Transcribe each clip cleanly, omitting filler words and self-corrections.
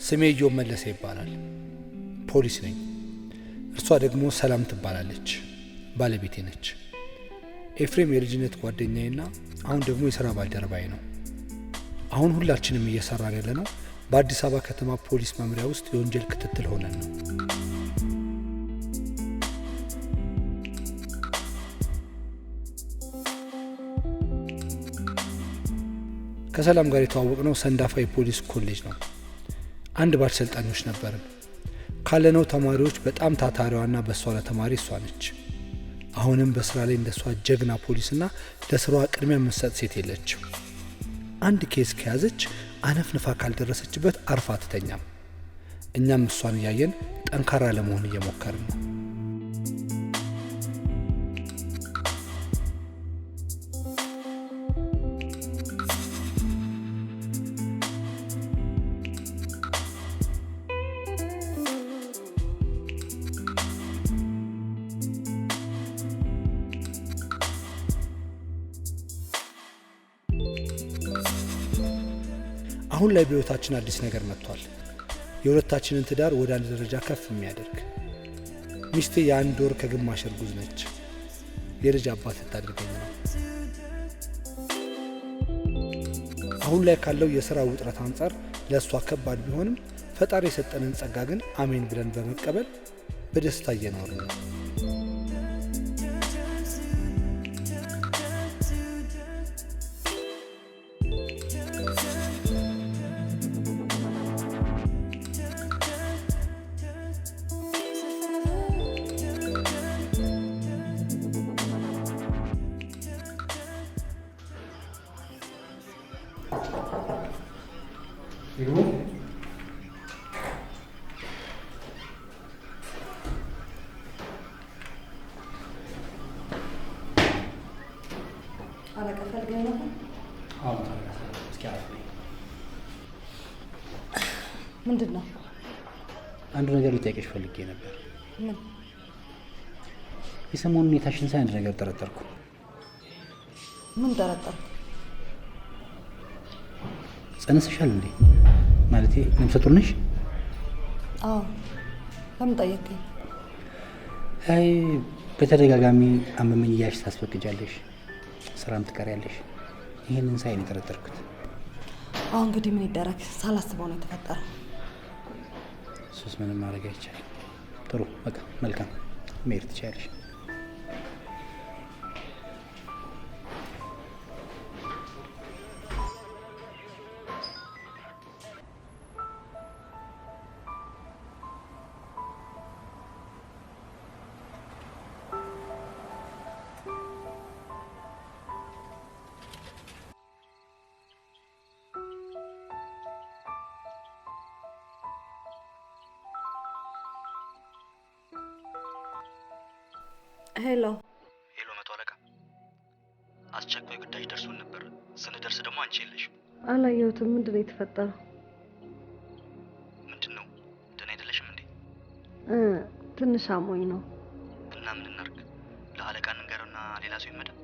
ስሜ ዮብ መለሰ ይባላል። ፖሊስ ነኝ። እርሷ ደግሞ ሰላም ትባላለች። ባለቤቴ ነች። ኤፍሬም የልጅነት ጓደኛዬና አሁን ደግሞ የሥራ ባልደረባዬ ነው። አሁን ሁላችንም እየሰራን ያለነው በአዲስ አበባ ከተማ ፖሊስ መምሪያ ውስጥ የወንጀል ክትትል ሆነን ነው። ከሰላም ጋር የተዋወቅነው ሰንዳፋ የፖሊስ ኮሌጅ ነው። አንድ ባለስልጣኖች ነበርን። ካለነው ተማሪዎች በጣም ታታሪዋና በሷ ለተማሪ እሷ ነች። አሁንም በስራ ላይ እንደሷ ጀግና ፖሊስና ለስራዋ ቅድሚያ የምትሰጥ ሴት የለችም። አንድ ኬስ ከያዘች አነፍንፋ ካልደረሰችበት አርፋ አትተኛም። እኛም እሷን እያየን ጠንካራ ለመሆን እየሞከርን ነው። አሁን ላይ በህይወታችን አዲስ ነገር መጥቷል። የሁለታችንን ትዳር ወደ አንድ ደረጃ ከፍ የሚያደርግ። ሚስቴ የአንድ ወር ከግማሽ እርጉዝ ነች። የልጅ አባት ልታደርገኝ ነው። አሁን ላይ ካለው የሥራ ውጥረት አንጻር ለእሷ ከባድ ቢሆንም ፈጣሪ የሰጠንን ጸጋ ግን አሜን ብለን በመቀበል በደስታ እየኖርን ነው። ምንድነው? አንድ ነገር ልጠይቅሽ ፈልጌ ነበር። ምን? የሰሞኑን ሁኔታሽን ሳይ አንድ ነገር ጠረጠርኩ። ምን ጠረጠርኩ? ጸንሰሻል እንዴ? ማለቴ ነፍሰ ጡር ነሽ? አዎ። ለምን ጠየቅኝ? አይ በተደጋጋሚ አመመኝ እያልሽ ታስፈቅጃለሽ፣ ስራም ትቀሪያለሽ። ይህንን ሳይ ነው የጠረጠርኩት። አሁን እንግዲህ ምን ይደረግ፣ ሳላስበው ነው የተፈጠረው። ሶስት ምንም ማድረግ አይቻልም። ጥሩ በቃ መልካም፣ መሄድ ትችያለሽ። ሄሎ ሄሎ፣ መቶ አለቃ፣ አስቸኳይ ጉዳይ ደርሶን ነበር። ስንደርስ ደግሞ አንቺ የለሽም። አላየሁትም። ምንድን ነው የተፈጠረው? ምንድን ነው? ደህና አይደለሽም እንዴ? ትንሽ አሞኝ ነው። እና ምን እናድርግ? ለአለቃ እንንገረውና ሌላ ሰው ይመደብ?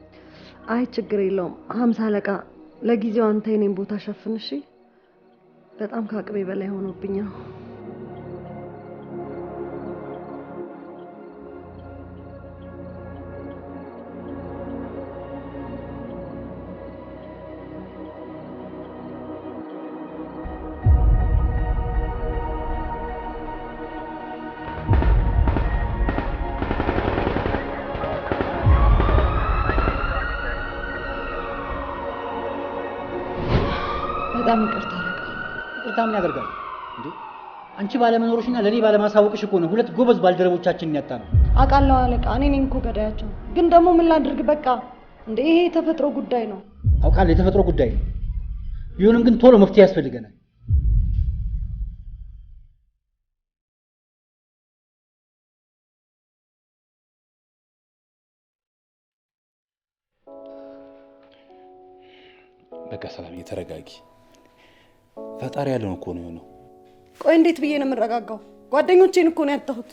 አይ ችግር የለውም። 50 አለቃ፣ ለጊዜው አንተ የኔን ቦታ ሸፍን እሺ? በጣም ከአቅሜ በላይ ሆኖብኝ ነው። በጣም ይቅርታ አለቃ። ይቅርታ ምን ያደርጋል እንዴ? አንቺ ባለመኖርሽና ለኔ ባለማሳወቅሽ እኮ ነው ሁለት ጎበዝ ባልደረቦቻችንን ያጣነው። አውቃለሁ አለቃ፣ እኔ ነኝ እኮ ገዳያቸው። ግን ደግሞ ምን ላድርግ? በቃ እንዴ ይሄ የተፈጥሮ ጉዳይ ነው። አውቃለሁ የተፈጥሮ ጉዳይ ነው። ቢሆንም ግን ቶሎ መፍትሄ ያስፈልገናል። በቃ ሰላም፣ ተረጋጊ። ፈጣሪ ያለው እኮ ነው የሆነው። ቆይ እንዴት ብዬ ነው የምረጋጋው? ጓደኞቼን እኮ ነው ያጣሁት።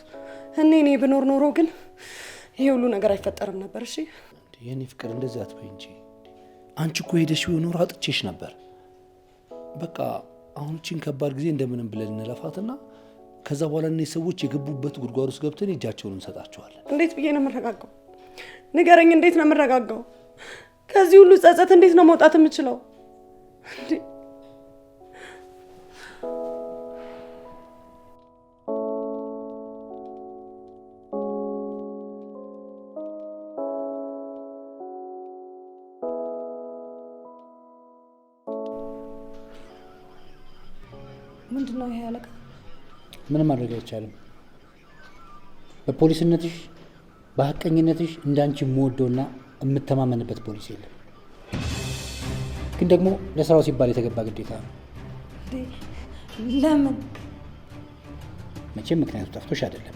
እኔ ብኖር ኖሮ ግን ይሄ ሁሉ ነገር አይፈጠርም ነበር። እሺ የኔ ፍቅር እንደዚህ አትበይ እንጂ። አንቺ እኮ ሄደሽ ቢሆን ኖሮ አጥቼሽ ነበር። በቃ አሁን እቺን ከባድ ጊዜ እንደምንም ብለን እንለፋትና ከዛ በኋላ እነዚህ ሰዎች የገቡበት ጉድጓድ ውስጥ ገብተን እጃቸውን እንሰጣቸዋለን። እንዴት ብዬ ነው የምረጋጋው? ንገረኝ፣ እንዴት ነው የምረጋጋው? ከዚህ ሁሉ ጸጸት እንዴት ነው መውጣት የምችለው? ምንድን ነው ይሄ አለቃ? ምንም ማድረግ አይቻልም። በፖሊስነትሽ በሐቀኝነትሽ እንዳንቺ የምወደውና የምተማመንበት ፖሊስ የለም። ግን ደግሞ ለስራው ሲባል የተገባ ግዴታ ነው። ለምን? መቼም ምክንያቱ ጠፍቶሽ አይደለም።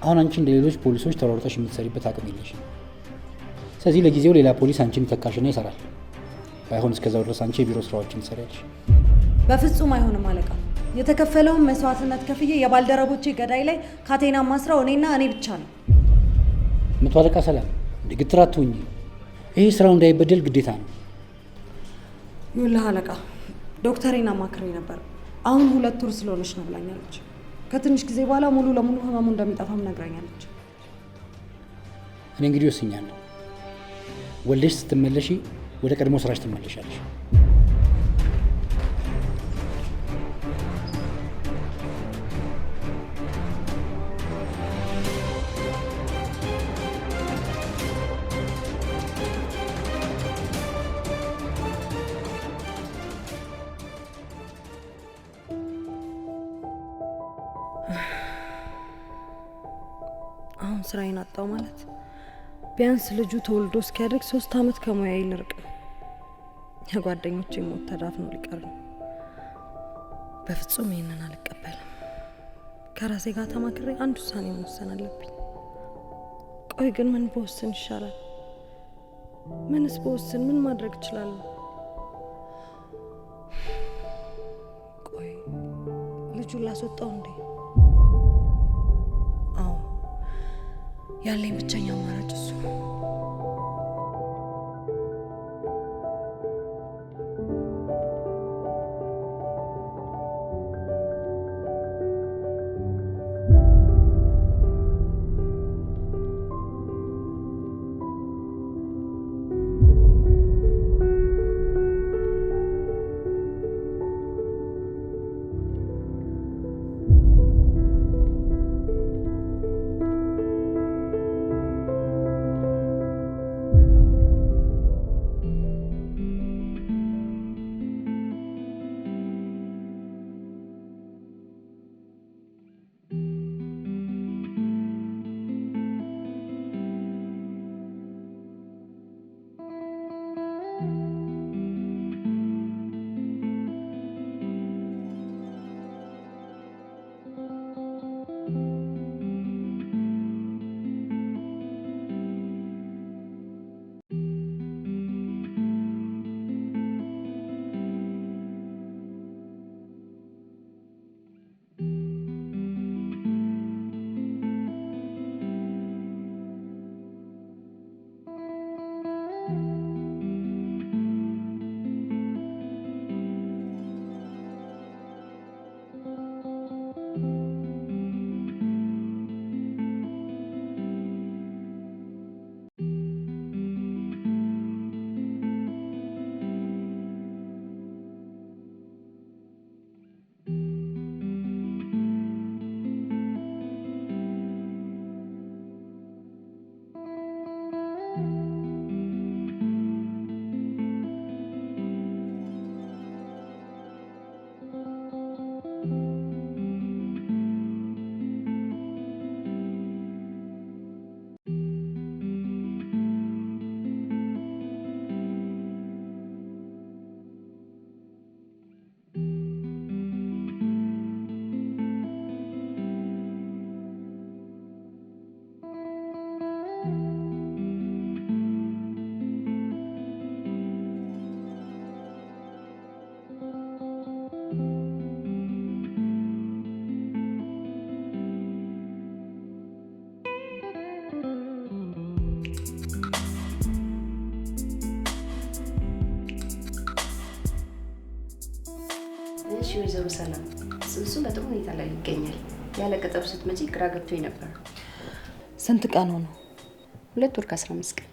አሁን አንቺ እንደ ሌሎች ፖሊሶች ተሯርጠሽ የምትሰሪበት አቅም የለሽም። ስለዚህ ለጊዜው ሌላ ፖሊስ አንቺን ይተካሽና ይሰራል። ባይሆን እስከዛው ድረስ አንቺ የቢሮ ስራዎችን ትሰሪያለሽ። በፍጹም አይሆንም አለቃ። የተከፈለውን መስዋዕትነት ከፍዬ የባልደረቦቼ ገዳይ ላይ ካቴና ማስራው እኔና እኔ ብቻ ነው። መቶ አለቃ ሰላም፣ ግትር አትሁኚ። ይሄ ስራው እንዳይበደል ግዴታ ነው። ይኸውልህ አለቃ፣ ዶክተሬን አማክሬ ነበር። አሁን 2 ወር ስለሆነች ነው ብላኛለች። ከትንሽ ጊዜ በኋላ ሙሉ ለሙሉ ህመሙ እንደሚጠፋም ነግራኛለች። እኔ እንግዲህ ወስኛለሁ። ወልደሽ ስትመለሺ ወደ ቀድሞ ስራሽ ትመለሻለሽ። አሁን ስራዬን አጣው ማለት ቢያንስ ልጁ ተወልዶ እስኪያድግ 3 ዓመት ከሙያዬ ልርቅ ነው። የጓደኞቼ ሞት ተዳፍኖ ሊቀር ነው። በፍጹም ይሄንን አልቀበልም። ከራሴ ጋር ተማክሬ አንድ ውሳኔ መወሰን አለብኝ። ቆይ ግን ምን በወስን ይሻላል? ምንስ በወስን ምን ማድረግ እችላለሁ? ቆይ ልጁን ላስወጣው እንዴ? አዎ ያለኝ ብቸኛ አማራጭ እሱ ነው። ወይዘሮ ሰላም ጽንሱ በጥሩ ሁኔታ ላይ ይገኛል። ያለ ቀጠሮ ስትመጪ ግራ ገብቶኝ ነበር። ስንት ቀን ሆኖ? 2 ወር ከ15 ቀን።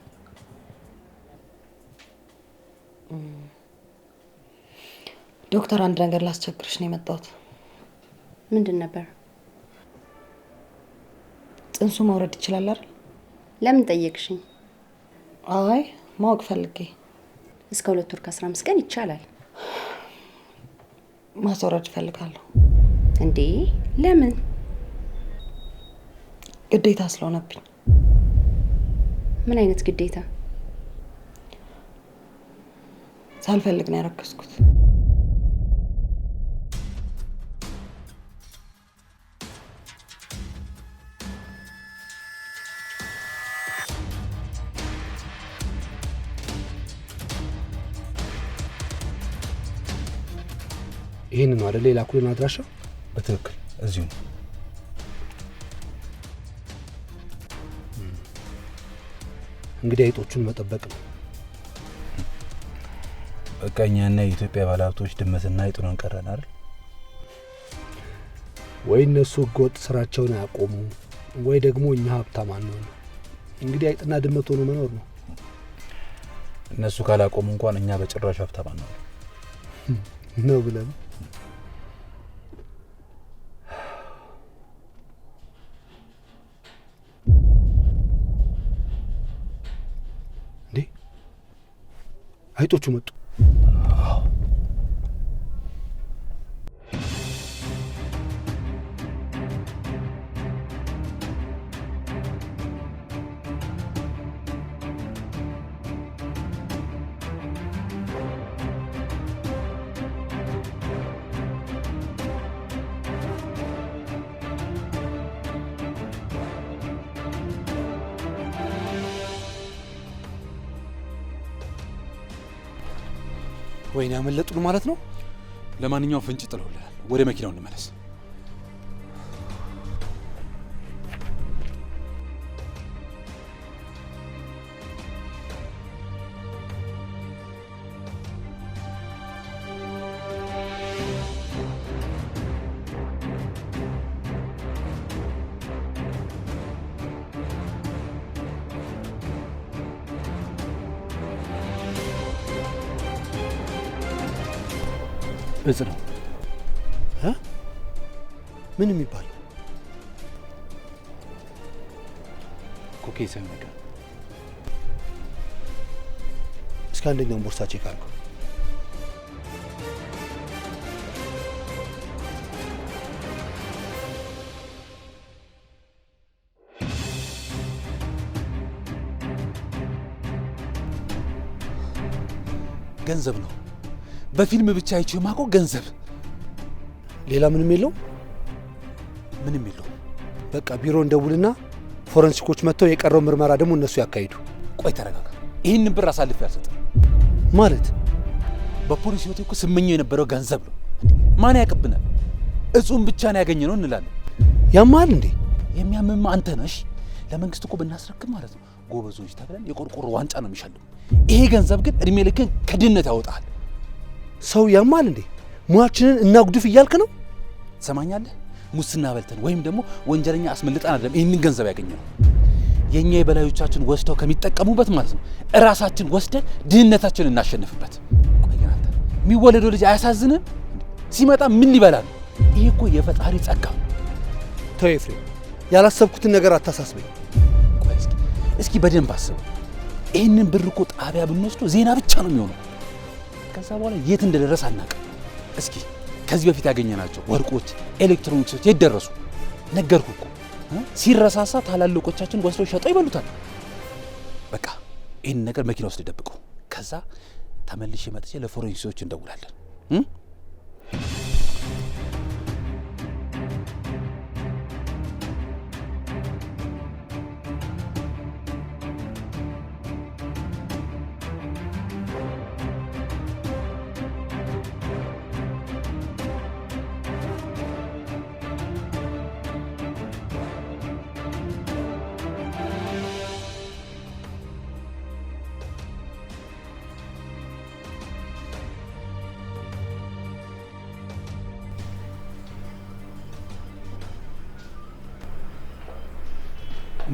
ዶክተር አንድ ነገር ላስቸግርሽ ነው የመጣሁት። ምንድን ነበር? ጽንሱ መውረድ ይችላል አይደል? ለምን ጠየቅሽኝ? አይ ማወቅ ፈልጌ። እስከ 2 ወር ከ15 ቀን ይቻላል። ማስወረድ እፈልጋለሁ። እንዴ ለምን? ግዴታ ስለሆነብኝ። ምን አይነት ግዴታ? ሳልፈልግ ነው ያረከስኩት። ይሄን ነው አይደል? ሌላ ኩልን አድራሻ በትክክል እዚሁ ነው። እንግዲህ አይጦቹን መጠበቅ ነው። በቃ እኛና የኢትዮጵያ ባለሀብቶች ድመትና አይጡን ቀረን አይደል? ወይ እነሱ ህገወጥ ስራቸውን ያቆሙ ወይ ደግሞ እኛ ሀብታም አንሆን። እንግዲህ አይጥና ድመት ሆኖ መኖር ነው። እነሱ ካላቆሙ እንኳን እኛ በጭራሽ ሀብታም አንሆን ነው ብለን አይጦቹ መጡ። ወይኔ ያመለጡን ማለት ነው። ለማንኛውም ፍንጭ ጥለውልናል። ወደ መኪናው እንመለስ። እጽ ነው። ምን የሚባል ኮኬን ሳይሆን ነገር። እስከ አንደኛውን ቦርሳ ቼክ አድርገው። ገንዘብ ነው። በፊልም ብቻ አይቼ የማውቀው ገንዘብ። ሌላ ምንም የለው? ምንም የለው። በቃ ቢሮ እንደውልና ፎረንሲኮች መጥተው የቀረው ምርመራ ደግሞ እነሱ ያካሂዱ። ቆይ ተረጋጋ። ይህንን ብር አሳልፌ አልሰጥም። ማለት በፖሊስ ህይወቴ እኮ ስመኘው የነበረው ገንዘብ ነው። ማን ያቅብናል? እጹም ብቻ ነው ያገኘ ነው እንላለን። ያማል እንዴ? የሚያምማ አንተ ነሽ። ለመንግስት እኮ ብናስረክብ ማለት ነው ጎበዞች ተብለን የቆርቆሮ ዋንጫ ነው የሚሸልም። ይሄ ገንዘብ ግን እድሜ ልክን ከድህነት ያወጣል። ሰው ያማል እንዴ? ሙያችንን እናጉድፍ እያልክ ነው? ትሰማኛለህ? ሙስና በልተን ወይም ደግሞ ወንጀለኛ አስመልጠን አይደለም ይህንን ገንዘብ ያገኘነው። የኛ የበላዮቻችን ወስደው ከሚጠቀሙበት ማለት ነው እራሳችን ወስደን ድህነታችንን እናሸንፍበት። ቆይ ግን አንተ የሚወለደው ልጅ አያሳዝንም? ሲመጣ ምን ሊበላ ነው? ይሄ እኮ የፈጣሪ ጸጋ። ተው ኤፍሬም፣ ያላሰብኩትን ነገር አታሳስበኝ። ቆይ እስኪ በደንብ አስበው። ይህንን ብር እኮ ጣቢያ ብንወስዶ ዜና ብቻ ነው የሚሆነው። ከዛ በኋላ የት እንደደረሰ አናውቅም። እስኪ ከዚህ በፊት ያገኘናቸው ወርቆች፣ ኤሌክትሮኒክሶች የት ደረሱ? ነገርኩ እኮ ሲረሳሳ ታላላቆቻችን ወስደው ሸጠው ይበሉታል። በቃ ይህን ነገር መኪና ውስጥ ደብቀው፣ ከዛ ተመልሼ መጥቼ ለፎረንሲኮች እንደውላለን።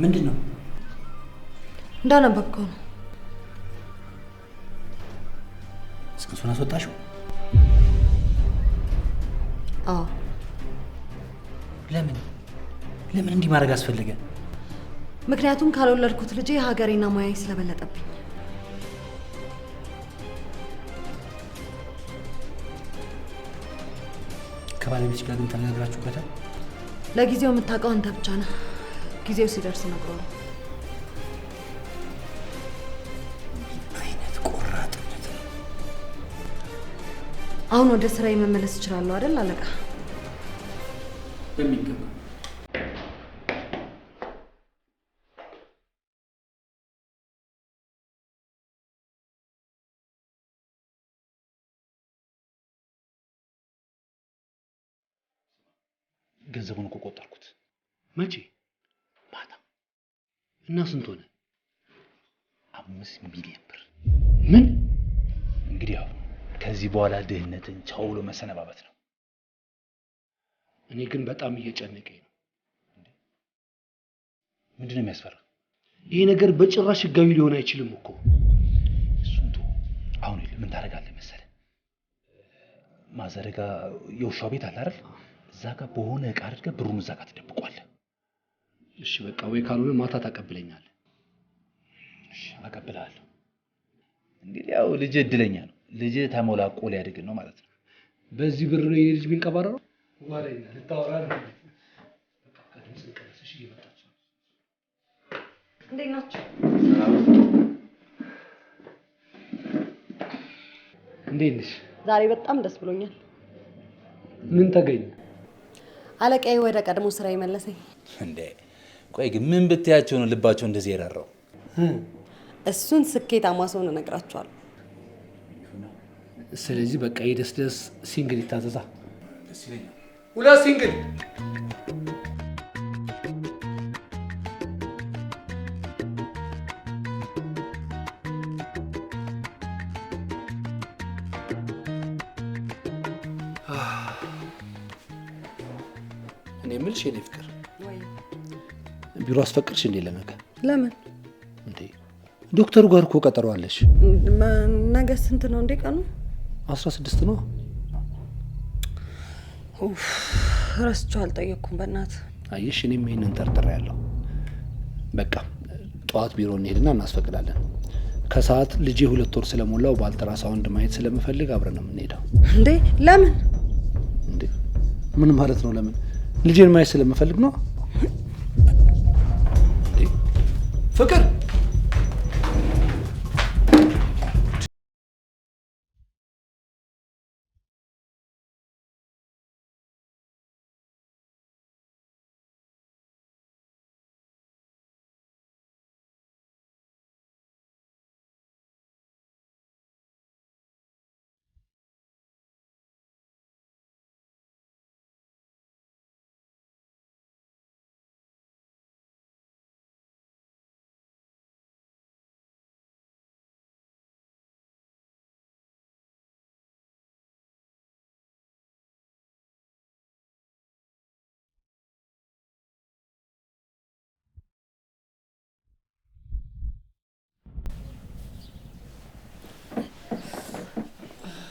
ምንድን ነው? እንዳነበብከው ነው። ጽንሱን አስወጣሽው? አዎ። ለምን እንዲህ ማድረግ አስፈለገ? ምክንያቱም ካልወለድኩት ልጄ ሀገሬና ሙያዬ ስለበለጠብኝ። ከባለቤትሽ ጋር ግን ተነጋግራችሁበታል? ለጊዜው የምታውቀው አንተ ብቻ ነህ። ጊዜው ሲደርስ እነግረዋለሁ። አይነት ቆራጥነት ነው። አሁን ወደ ስራዬ መመለስ እችላለሁ አይደል አለቃ? በሚገባ። ገንዘቡን እኮ ቆጠርኩት። መቼ? ማታ። እና ስንት ሆነ? 5 ሚሊዮን ብር። ምን? እንግዲህ ያው ከዚህ በኋላ ድህነትን ቻው ብሎ መሰነባበት ነው። እኔ ግን በጣም እየጨነቀኝ ነው። ምንድነው የሚያስፈራ? ይሄ ነገር በጭራሽ ህጋዊ ሊሆን አይችልም እኮ። እሱን ተው። አሁን ምን ታደርጋለህ መሰለህ? ማዘረጋ የውሻው ቤት አለ አይደል? እዛ ጋር በሆነ እቃ አድርገህ ብሩን እዛ ጋር ትደብቋለህ። እሺ በቃ፣ ወይ ካልሆነ ማታ ታቀብለኛለህ። እሺ አቀብልሃለሁ። እንግዲህ ያው ልጅ እድለኛ ነው። ልጅ ተሞላቆ ሊያድግ ነው ማለት ነው። በዚህ ብር ነው የኔ ልጅ የሚንቀባረረው? ዋለኛ ልታወራ ነው። በቃ ከድምጽ ቀነሰሽ እየመጣች ነው። እንዴት ናችሁ? እንዴት ነሽ? ዛሬ በጣም ደስ ብሎኛል። ምን ተገኘ? አለቃዬ ወደ ቀድሞ ስራ ይመለሰኝ። እንዴ ቆይ ግን ምን ብትያቸው ነው ልባቸው እንደዚህ የራራው? እሱን ስኬታማ ሰው ነው እነግራቸዋለሁ። ስለዚህ በቃ የደስ ሲንግል ይታዘዛ። ደስ ይለኛል። 2 ሲንግል። እኔ የምልሽ የኔ ፍቅር ቢሮ አስፈቅድሽ እንዴ ለነገ? ለምን እንዴ ዶክተሩ ጋር እኮ ቀጠሮ አለሽ። ነገ ስንት ነው እንዴ ቀኑ? 16 ነው። ረስቼው አልጠየቅኩም በእናትህ። አየሽ እኔም ይሄንን ጠርጥሬያለሁ። በቃ ጠዋት ቢሮ እንሄድና እናስፈቅዳለን። ከሰዓት ልጄ 2 ወር ስለሞላው በአልትራሳውንድ ማየት ስለምፈልግ አብረን ነው የምንሄደው። እንዴ ለምን? እንዴ ምን ማለት ነው ለምን? ልጄን ማየት ስለምፈልግ ነው። ፍቅር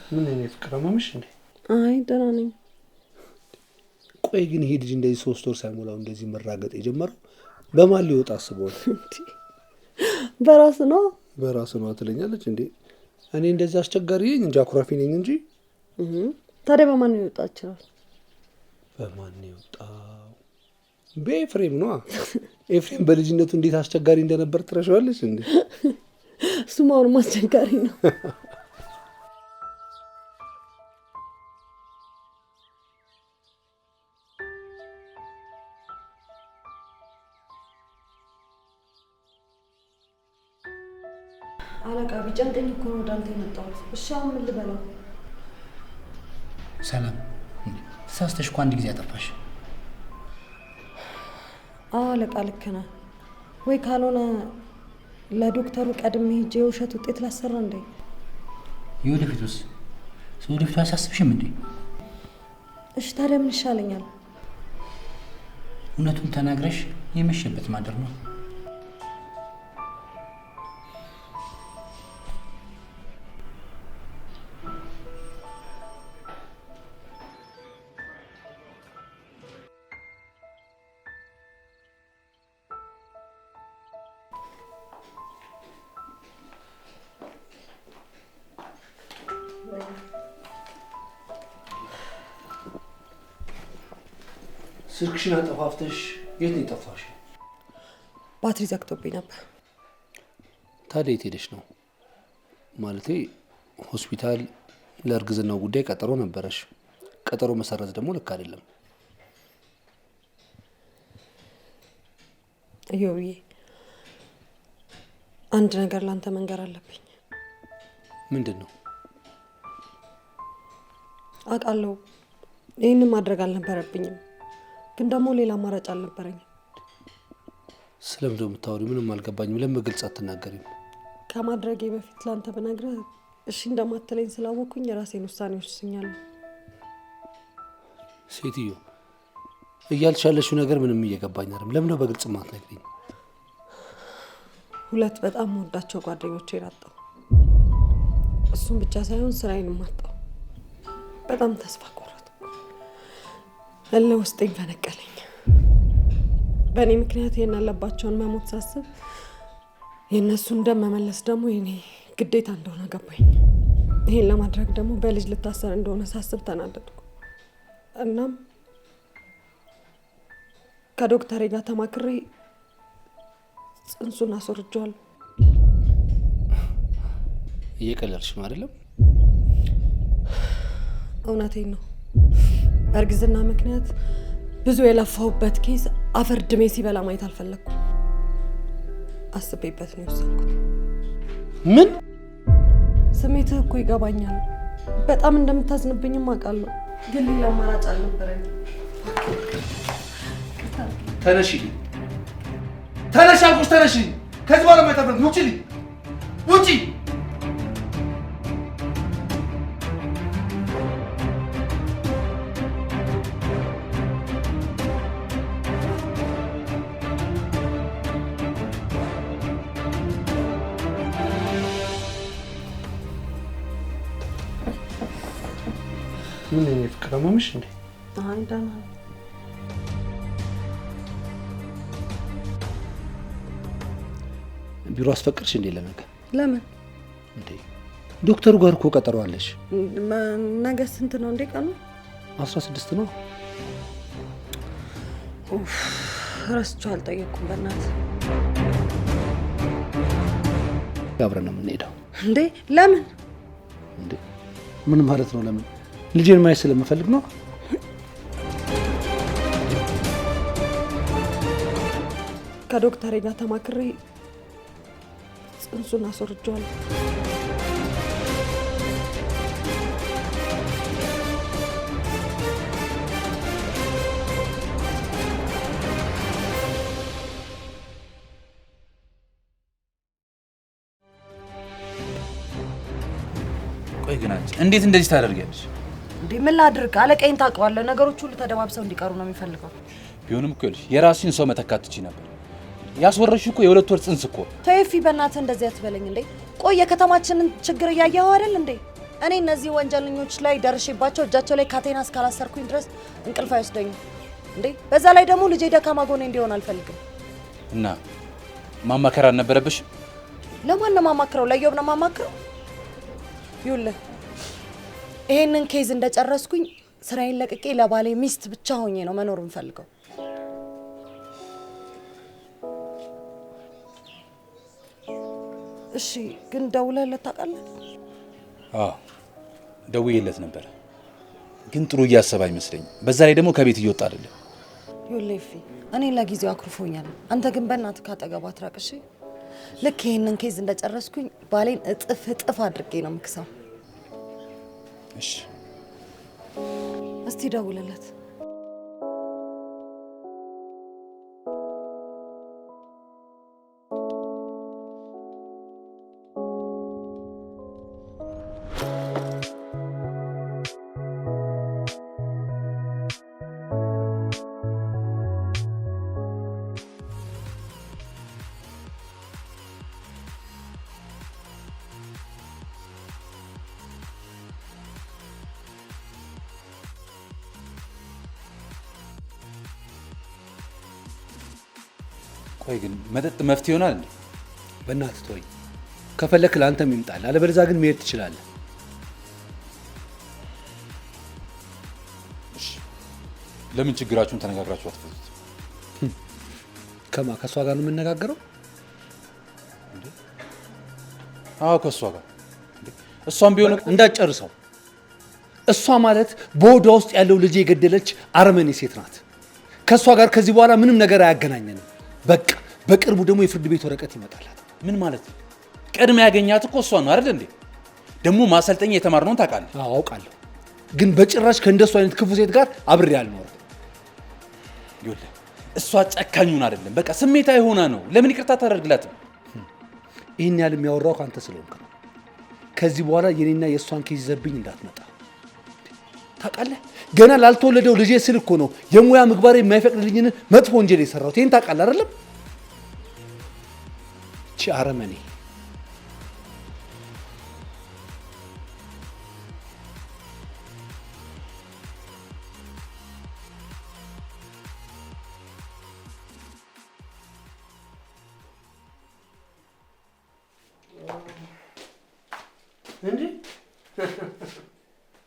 ምን አይነት ፍቅር አማምሽ እንዴ? አይ ደህና ነኝ። ቆይ ግን ይሄ ልጅ እንደዚህ 3 ወር ሳይሞላው እንደዚህ መራገጥ የጀመረው በማን ሊወጣ አስበው? በራስ ነው። በራስ ነው ትለኛለች እንዴ? እኔ እንደዚህ አስቸጋሪ ነኝ እንጂ አኩራፊ ነኝ እንጂ። ታዲያ በማን ነው ይወጣ ይችላል? በማን ነው የወጣው? በኤፍሬም ነው። ኤፍሬም በልጅነቱ እንዴት አስቸጋሪ እንደነበር ትረሻዋለች እንዴ? እሱም አሁንም አስቸጋሪ ነው። አለቃ ቢጨንቀኝ እኮ ነው ወደ አንተ የመጣሁት። እሺ አሁን ምን ልበለው? ሰላም፣ ተሳስተሽ እኮ አንድ ጊዜ አጠፋሽ። አዎ አለቃ ልክ ነህ። ወይ ካልሆነ ለዶክተሩ ቀድሜ ሄጄ የውሸት ውጤት ላሰራ እንዴ? የወደፊቱስ? ስለወደፊቱ አያሳስብሽም እንዴ? እሺ ታዲያ ምን ይሻለኛል? እውነቱን ተናግረሽ የመሸበት ማደር ነው። ስልክሽን አጠፋፍተሽ የት ነው የጠፋሽ? ባትሪ ዘግቶብኝ ነበር። ታዲያ የት ሄደሽ ነው? ማለቴ ሆስፒታል ለእርግዝናው ጉዳይ ቀጠሮ ነበረሽ። ቀጠሮ መሰረዝ ደግሞ ልክ አይደለም። እዮብዬ አንድ ነገር ላንተ መንገር አለብኝ። ምንድን ነው? አውቃለሁ ይህንን ማድረግ አልነበረብኝም፣ ግን ደግሞ ሌላ አማራጭ አልነበረኝም። ስለምንድን ነው የምታወሪው? ምንም አልገባኝም። ለምን በግልጽ አትናገሪም? ከማድረጌ በፊት ላንተ ብነግርህ እሺ እንደማትለኝ ስላወቅኩኝ የራሴን ውሳኔ ወስኛለሁ። ሴትዮ እያልሽ ያለሽው ነገር ምንም እየገባኝ አይደለም። ለምን ነው በግልጽ ማትነግሪኝ? ሁለት በጣም ወዳቸው ጓደኞቼን አጣሁ። እሱም ብቻ ሳይሆን ስራዬንም አጣሁ። በጣም ተስፋ ቆረጥኩ። እለ ውስጤን ፈነቀለኝ። በእኔ ምክንያት ይህን ያለባቸውን መሞት ሳስብ የእነሱን ደም መመለስ ደግሞ የኔ ግዴታ እንደሆነ ገባኝ። ይህን ለማድረግ ደግሞ በልጅ ልታሰር እንደሆነ ሳስብ ተናደድኩ። እናም ከዶክተሬ ጋር ተማክሬ ጽንሱን አስወርጄዋለሁ። እየቀለድሽ ነው አይደለም? እውነቴን ነው። በእርግዝና ምክንያት ብዙ የለፋሁበት ኬስ አፈር ድሜ ሲበላ ማየት አልፈለግኩም። አስቤበት ነው የወሰንኩት። ምን? ስሜትህ እኮ ይገባኛል። በጣም እንደምታዝንብኝም አውቃለሁ፣ ግን ሌላ አማራጭ አልነበረኝም። ተነሽልኝ፣ ተነሽ አልኩሽ፣ ተነሽልኝ። ከዚህ በኋላ ማይተርፈት ውጪልኝ፣ ውጪ። ምን ነው ፍቅር አመመሽ እንዴ? አይ ደህና ነኝ። ቢሮ አስፈቅድሽ እንዴ? ለነገ ለምን እንዴ? ዶክተሩ ጋር እኮ ቀጠሮ አለሽ። ነገ ስንት ነው እንዴ ቀኑ? 16 ነው። ኡፍ ረስቼው አልጠየቅኩም። በእናትህ አብረን ነው የምንሄደው። እንዴ ለምን? እንዴ ምን ማለት ነው? ለምን? ልጄን ማየት ስለምፈልግ ነው። ከዶክተሬ ጋር ተማክሬ ጽንሱን አስወርጄዋለሁ። ቆይ ግን አንቺ እንዴት እንደዚህ ታደርጊያለሽ? እንዴ ምን ላድርግ? አለቃዬን ታውቀዋለህ። ነገሮች ሁሉ ተደባብሰው እንዲቀሩ ነው የሚፈልገው። ቢሆንም እኮ ይኸውልሽ የራስሽን ሰው መተካት ትችይ ነበር። ያስወረሽ እኮ የ2 ወር ጽንስ እኮ። ተይፊ በእናትህ እንደዚህ አትበለኝ እንዴ። ቆይ የከተማችንን ችግር እያየኸው አይደል እንዴ? እኔ እነዚህ ወንጀለኞች ላይ ደርሼባቸው እጃቸው ላይ ካቴና እስካላሰርኩኝ ድረስ እንቅልፍ አይወስደኝም እንዴ። በዛ ላይ ደግሞ ልጄ ደካማ ጎኔ እንዲሆን አልፈልግም። እና ማማከር አልነበረብሽ? ለማን ነው ማማክረው? ለዮብ ነው ማማክረው። ይኸውልህ ይሄንን ኬዝ እንደጨረስኩኝ ስራዬን ለቅቄ ለባሌ ሚስት ብቻ ሆኜ ነው መኖር የምፈልገው። እሺ ግን ደውለህለት ታውቃለህ? አዎ ደውዬለት ነበር፣ ግን ጥሩ እያሰበ አይመስለኝም። በዛ ላይ ደግሞ ከቤት እየወጣ አይደለም። ይኸውልህ ኤፊ እኔ ለጊዜው አኩርፎኛል። አንተ ግን በእናትህ ካጠገቧ አትራቅ እሺ? ልክ ይሄንን ኬዝ እንደጨረስኩኝ ባሌን እጥፍ አድርጌ ነው የምክሰው። እሺ እስቲ ደውልለት። ቆይ ግን መጠጥ መፍትሄ ይሆናል እንዴ? በእናትህ ተወኝ። ከፈለክ ለአንተም ይምጣል፣ አለበለዚያ ግን መሄድ ለምን ችግራችሁን ተነጋግራችሁ አትፈቱት? ከሷ ጋር ነው የምነጋገረው? አዎ ከሷ ጋር። እሷም ቢሆን እንዳትጨርሰው። እሷ ማለት በሆዷ ውስጥ ያለው ልጅ የገደለች አረመኔ ሴት ናት። ከሷ ጋር ከዚህ በኋላ ምንም ነገር አያገናኘንም። በቃ በቅርቡ ደግሞ የፍርድ ቤት ወረቀት ይመጣላት። ምን ማለት ነው? ቀድማ ያገኛት እኮ እሷ ነው አይደል እንዴ? ደግሞ ማሰልጠኛ የተማርነውን ታውቃለህ? አዎ አውቃለሁ፣ ግን በጭራሽ ከእንደሱ አይነት ክፉ ሴት ጋር አብሬ አልኖርም። ይኸውልህ እሷ ጨካኙን አይደለም፣ በቃ ስሜታዊ ሆና ነው። ለምን ይቅርታ ታደርግላትም? ይህን ያህል የሚያወራው ከአንተ ስለሆንክ ነው። ከዚህ በኋላ የኔና የእሷን ኬዝ ይዘብኝ እንዳትመጣ። ታውቃለህ፣ ገና ላልተወለደው ልጄ ስል እኮ ነው የሙያ ምግባር የማይፈቅድልኝን መጥፎ ወንጀል የሰራሁት። ይህን ታውቃለህ አይደለም? እቺ አረመኔ እንዴ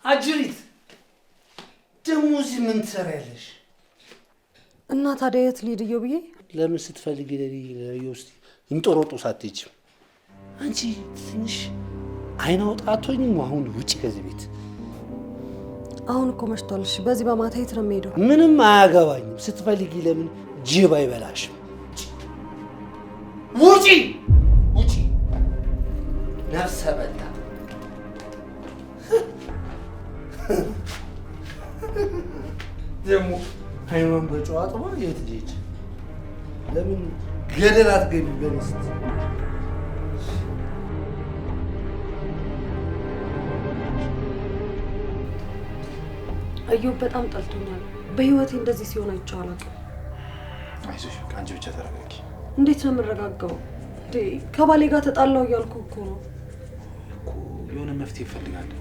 አጅሪት ደግሞ እዚህ ምን ትሰሪያለሽ? እና ታዲያ የት ልሂድ ብዬ? ለምን ስትፈልጊ ለልዩ ውስጥ እንጦሮጦስ አትሄጂም? አንቺ ትንሽ አይን አውጣ አትሆኝም? አሁን ውጭ ከዚህ ቤት። አሁን እኮ መሽቷል። እሺ በዚህ በማታ የት ነው የምሄደው? ምንም አያገባኝም። ስትፈልጊ ለምን ጅብ አይበላሽም? ውጪ ውጪ ነፍሰ በላ ደግሞ አይኗን በጨዋ ጥባ የት ልሄድ? ለምን ገደል አትገቢ? በሚስት እዮብ በጣም ጠልቶኛል። በህይወቴ እንደዚህ ሲሆን አይቼው አላውቅም። አይዞሽ፣ አንቺ ብቻ ተረጋጊ። እንዴት ነው የምረጋጋው? እንዴ ከባሌ ጋር ተጣላው እያልኩ እኮ ነው። እኮ የሆነ መፍትሄ እፈልጋለሁ።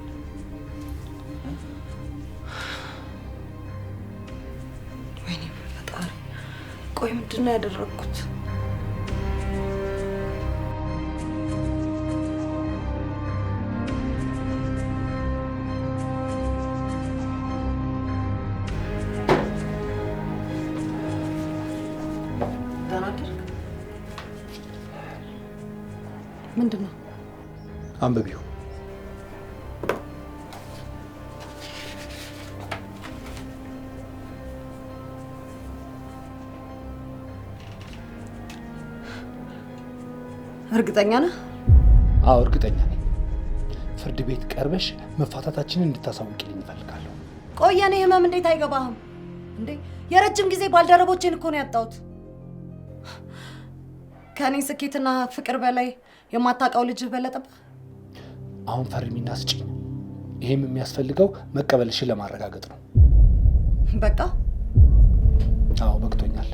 ወይኔ ፈጣሪ፣ ቆይ ምንድን ነው ያደረግኩት? ምንድን ነው? አንብቢው። እርግጠኛ ነህ? አዎ እርግጠኛ ነኝ። ፍርድ ቤት ቀርበሽ መፋታታችንን እንድታሳውቂልኝ እፈልጋለሁ። ቆይ የኔ ህመም እንዴት አይገባህም እንዴ? የረጅም ጊዜ ባልደረቦቼን እኮ ነው ያጣሁት። ከኔ ስኬትና ፍቅር በላይ የማታውቀው ልጅህ በለጠብህ። አሁን ፈርሚና ስጪኝ። ይሄም የሚያስፈልገው መቀበልሽን ለማረጋገጥ ነው። በቃ አዎ በቅቶኛል።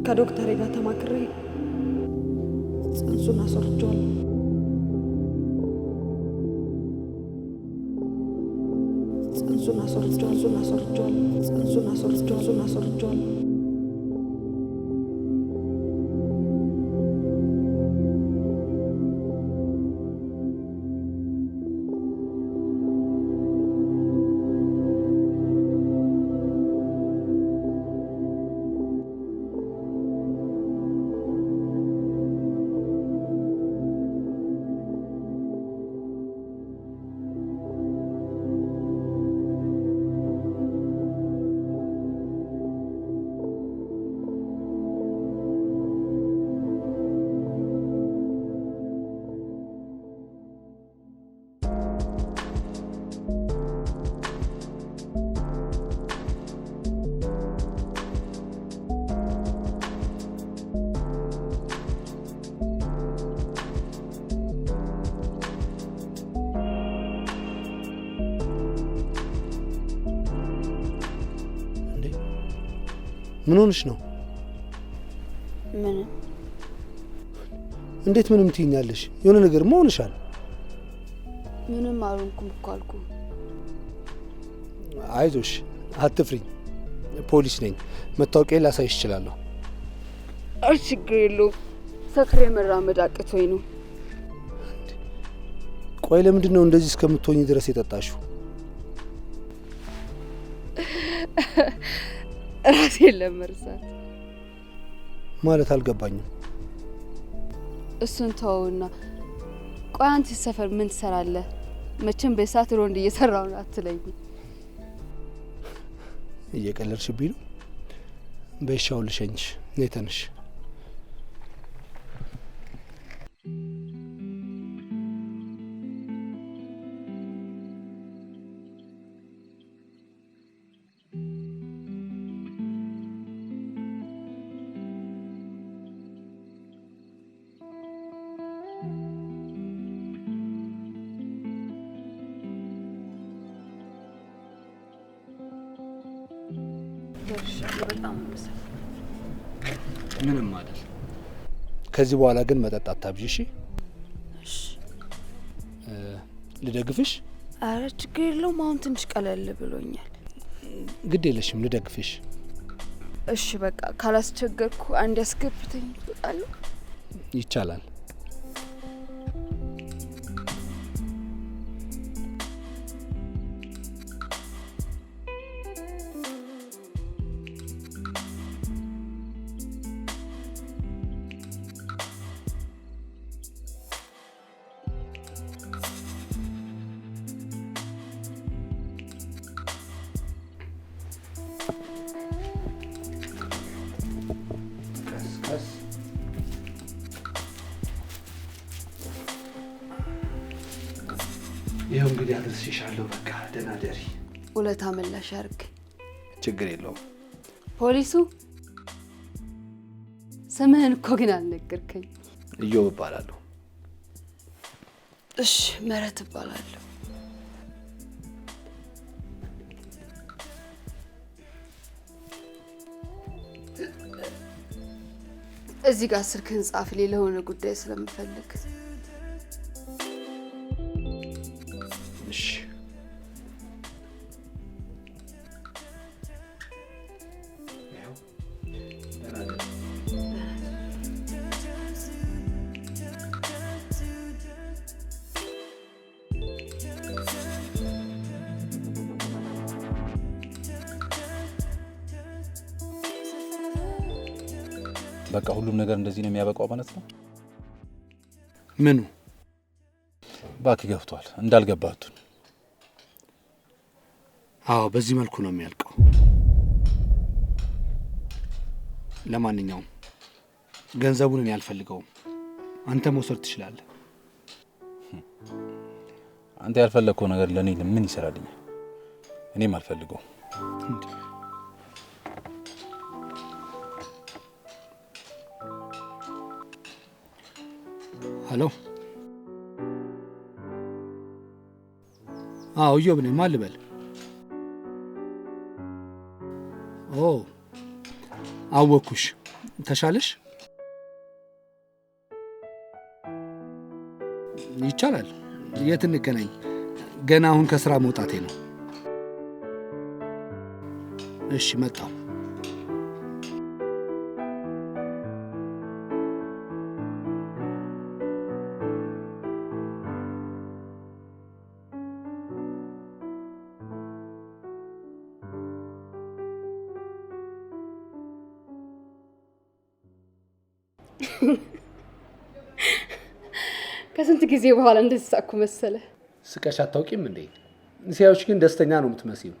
ከዶክተሬ ጋር ተማክሬ ጽንሱን አስወርጄዋለሁ። ጽንሱን አስወርጄዋለሁ። ምን ሆነሽ ነው? ምንም። እንዴት ምንም ትይኛለሽ? የሆነ ነገር ሆነሻል። ምንም አልሆንኩም እኮ አልኩ። አይዞሽ፣ አትፍሪ። ፖሊስ ነኝ። መታወቂያ ላሳይሽ እችላለሁ። ችግር የለውም። ሰክሬ መራመድ አቅቶኝ ነው። ቆይ ለምንድን ነው እንደዚህ እስከምትሆኝ ድረስ የጠጣሽው? ራሴን ለመርሳት ማለት አልገባኝም። እሱን ተውና፣ ቆይ አንተ ሰፈር ምን ትሰራለህ? መቼም በሳት ሮንድ እየሰራው ነው አትለኝ። እየቀለድሽብኝ ነው? በሻው ልሸኝሽ። ነይ ተነሽ። ምንም አይደል። ከዚህ በኋላ ግን መጠጥ አታብዢ እሺ? እሺ። ልደግፍሽ? አረ ችግር የለውም። አሁን ትንሽ ቀለል ብሎኛል። ግድ የለሽም፣ ልደግፍሽ። እሺ በቃ ካላስቸገርኩ አንድ ያስገብተኝ ትወጣለህ? ይቻላል። ይኸው እንግዲህ አድርሼሻለሁ። በቃ ደህና ደሪ። ውለታ መላሽ ያርግ። ችግር የለውም። ፖሊሱ ስምህን እኮ ግን አልነገርከኝ። እዮብ እባላለሁ። እሺ ምህረት እባላለሁ። እዚህ ጋር ስልክህን ጻፍልኝ ለሆነ ጉዳይ ስለምፈልግ። እሺ በቃ ሁሉም ነገር እንደዚህ ነው የሚያበቃው ማለት ነው? ምኑ? ባክ ገብቷል እንዳልገባቱን። አዎ በዚህ መልኩ ነው የሚያልቀው። ለማንኛውም ገንዘቡን እኔ አልፈልገውም። አንተ መውሰድ ትችላለህ። አንተ ያልፈለግከው ነገር ለኔ ምን ይሰራልኛል? እኔም አልፈልገውም። ሄሎ። አዎ እዮብ ነኝ። ማን ልበል? ኦ አወኩሽ። ተሻለሽ? ይቻላል። የት እንገናኝ? ገና አሁን ከስራ መውጣቴ ነው። እሺ መጣሁ። ከስንት ጊዜ በኋላ እንደዚህ ሳቅኩ መሰለ። ስቀሽ አታውቂም እንዴ? ሲያዩሽ ግን ደስተኛ ነው የምትመስዪው።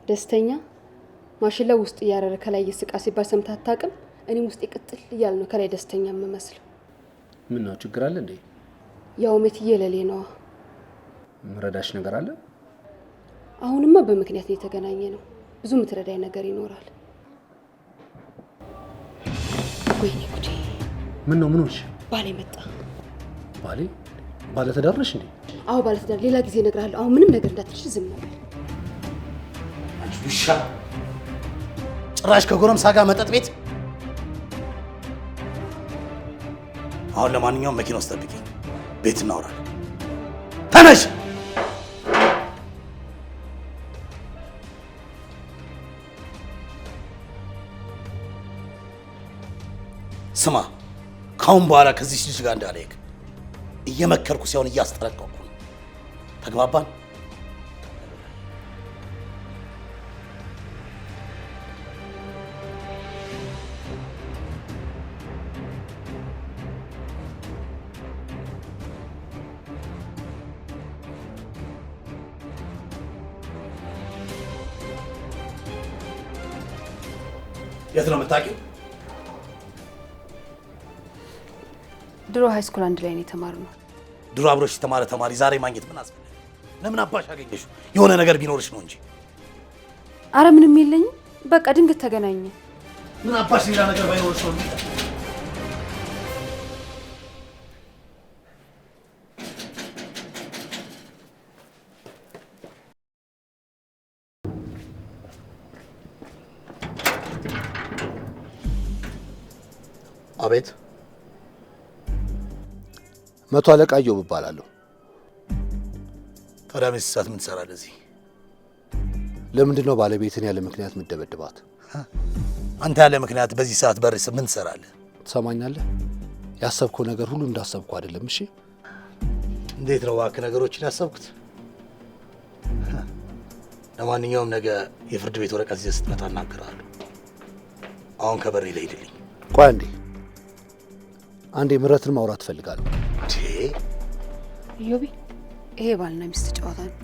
ደስተኛ? ማሽላ ውስጥ እያረረ ከላይ እየስቃ ሲባል ሰምተህ አታውቅም? እኔም ውስጥ ቅጥል እያለ ነው ከላይ ደስተኛ የምመስለው። ምን ነው ችግር አለ እንዴ? ያው ሜትዬ ለሌ ነዋ። ምረዳሽ ነገር አለ? አሁንማ በምክንያት ነው የተገናኘ ነው። ብዙ ምትረዳኝ ነገር ይኖራል። ወይኔ ጉዴ! ምን ነው ምን ሆንሽ? ባሌ መጣ። ባሌ? ባለ ትዳር ነሽ እንዴ? አዎ ባለ ትዳር። ሌላ ጊዜ እነግርሃለሁ። አሁን ምንም ነገር እንዳትልሽ ዝም በል። አንቺ ውሻ! ጭራሽ ከጎረምሳ ጋር መጠጥ ቤት! አሁን ለማንኛውም መኪና ውስጥ ጠብቂኝ፣ ቤት እናወራለን። ተነሽ! ስማ፣ ካሁን በኋላ ከዚህ ልጅ ጋር እንዳልሄድ እየመከርኩ ሲሆን እያስጠነቀቅኩ ነው። ተግባባን? የት ነው የምታውቂው? ድሮ ሃይ ስኩል አንድ ላይ ነው የተማርነው። ድሮ አብሮሽ የተማረ ተማሪ ዛሬ ማግኘት ምን አስፈለገ? ለምን አባሽ አገኘሽው? የሆነ ነገር ቢኖርሽ ነው እንጂ። አረ ምንም የለኝም። በቃ ድንገት ተገናኘ። ምን አባሽ ሌላ ነገር ባይኖርሽ ነው እንጂ። አቤት። መቶ አለቃ ኢዮብ እባላለሁ። ታዲያ በዚህ ሰዓት ምን ትሰራለህ እዚህ? ለምንድን ነው ባለቤትን ያለ ምክንያት የምትደበድባት? አንተ ያለ ምክንያት በዚህ ሰዓት በርስ ምን ትሰራለህ? ትሰማኛለህ? ያሰብከው ነገር ሁሉ እንዳሰብኩ አይደለም። እሺ። እንዴት ነው እባክህ ነገሮችን ያሰብኩት? ለማንኛውም ነገ የፍርድ ቤት ወረቀት ይዘህ ስትመጣ እናገራለሁ። አሁን ከበሬ ላይ ሂድልኝ። ቆይ አንዴ ምረትን ማውራት እፈልጋለሁ። ኢዮቤ፣ ይሄ ባልና ሚስት ጨዋታ ነው።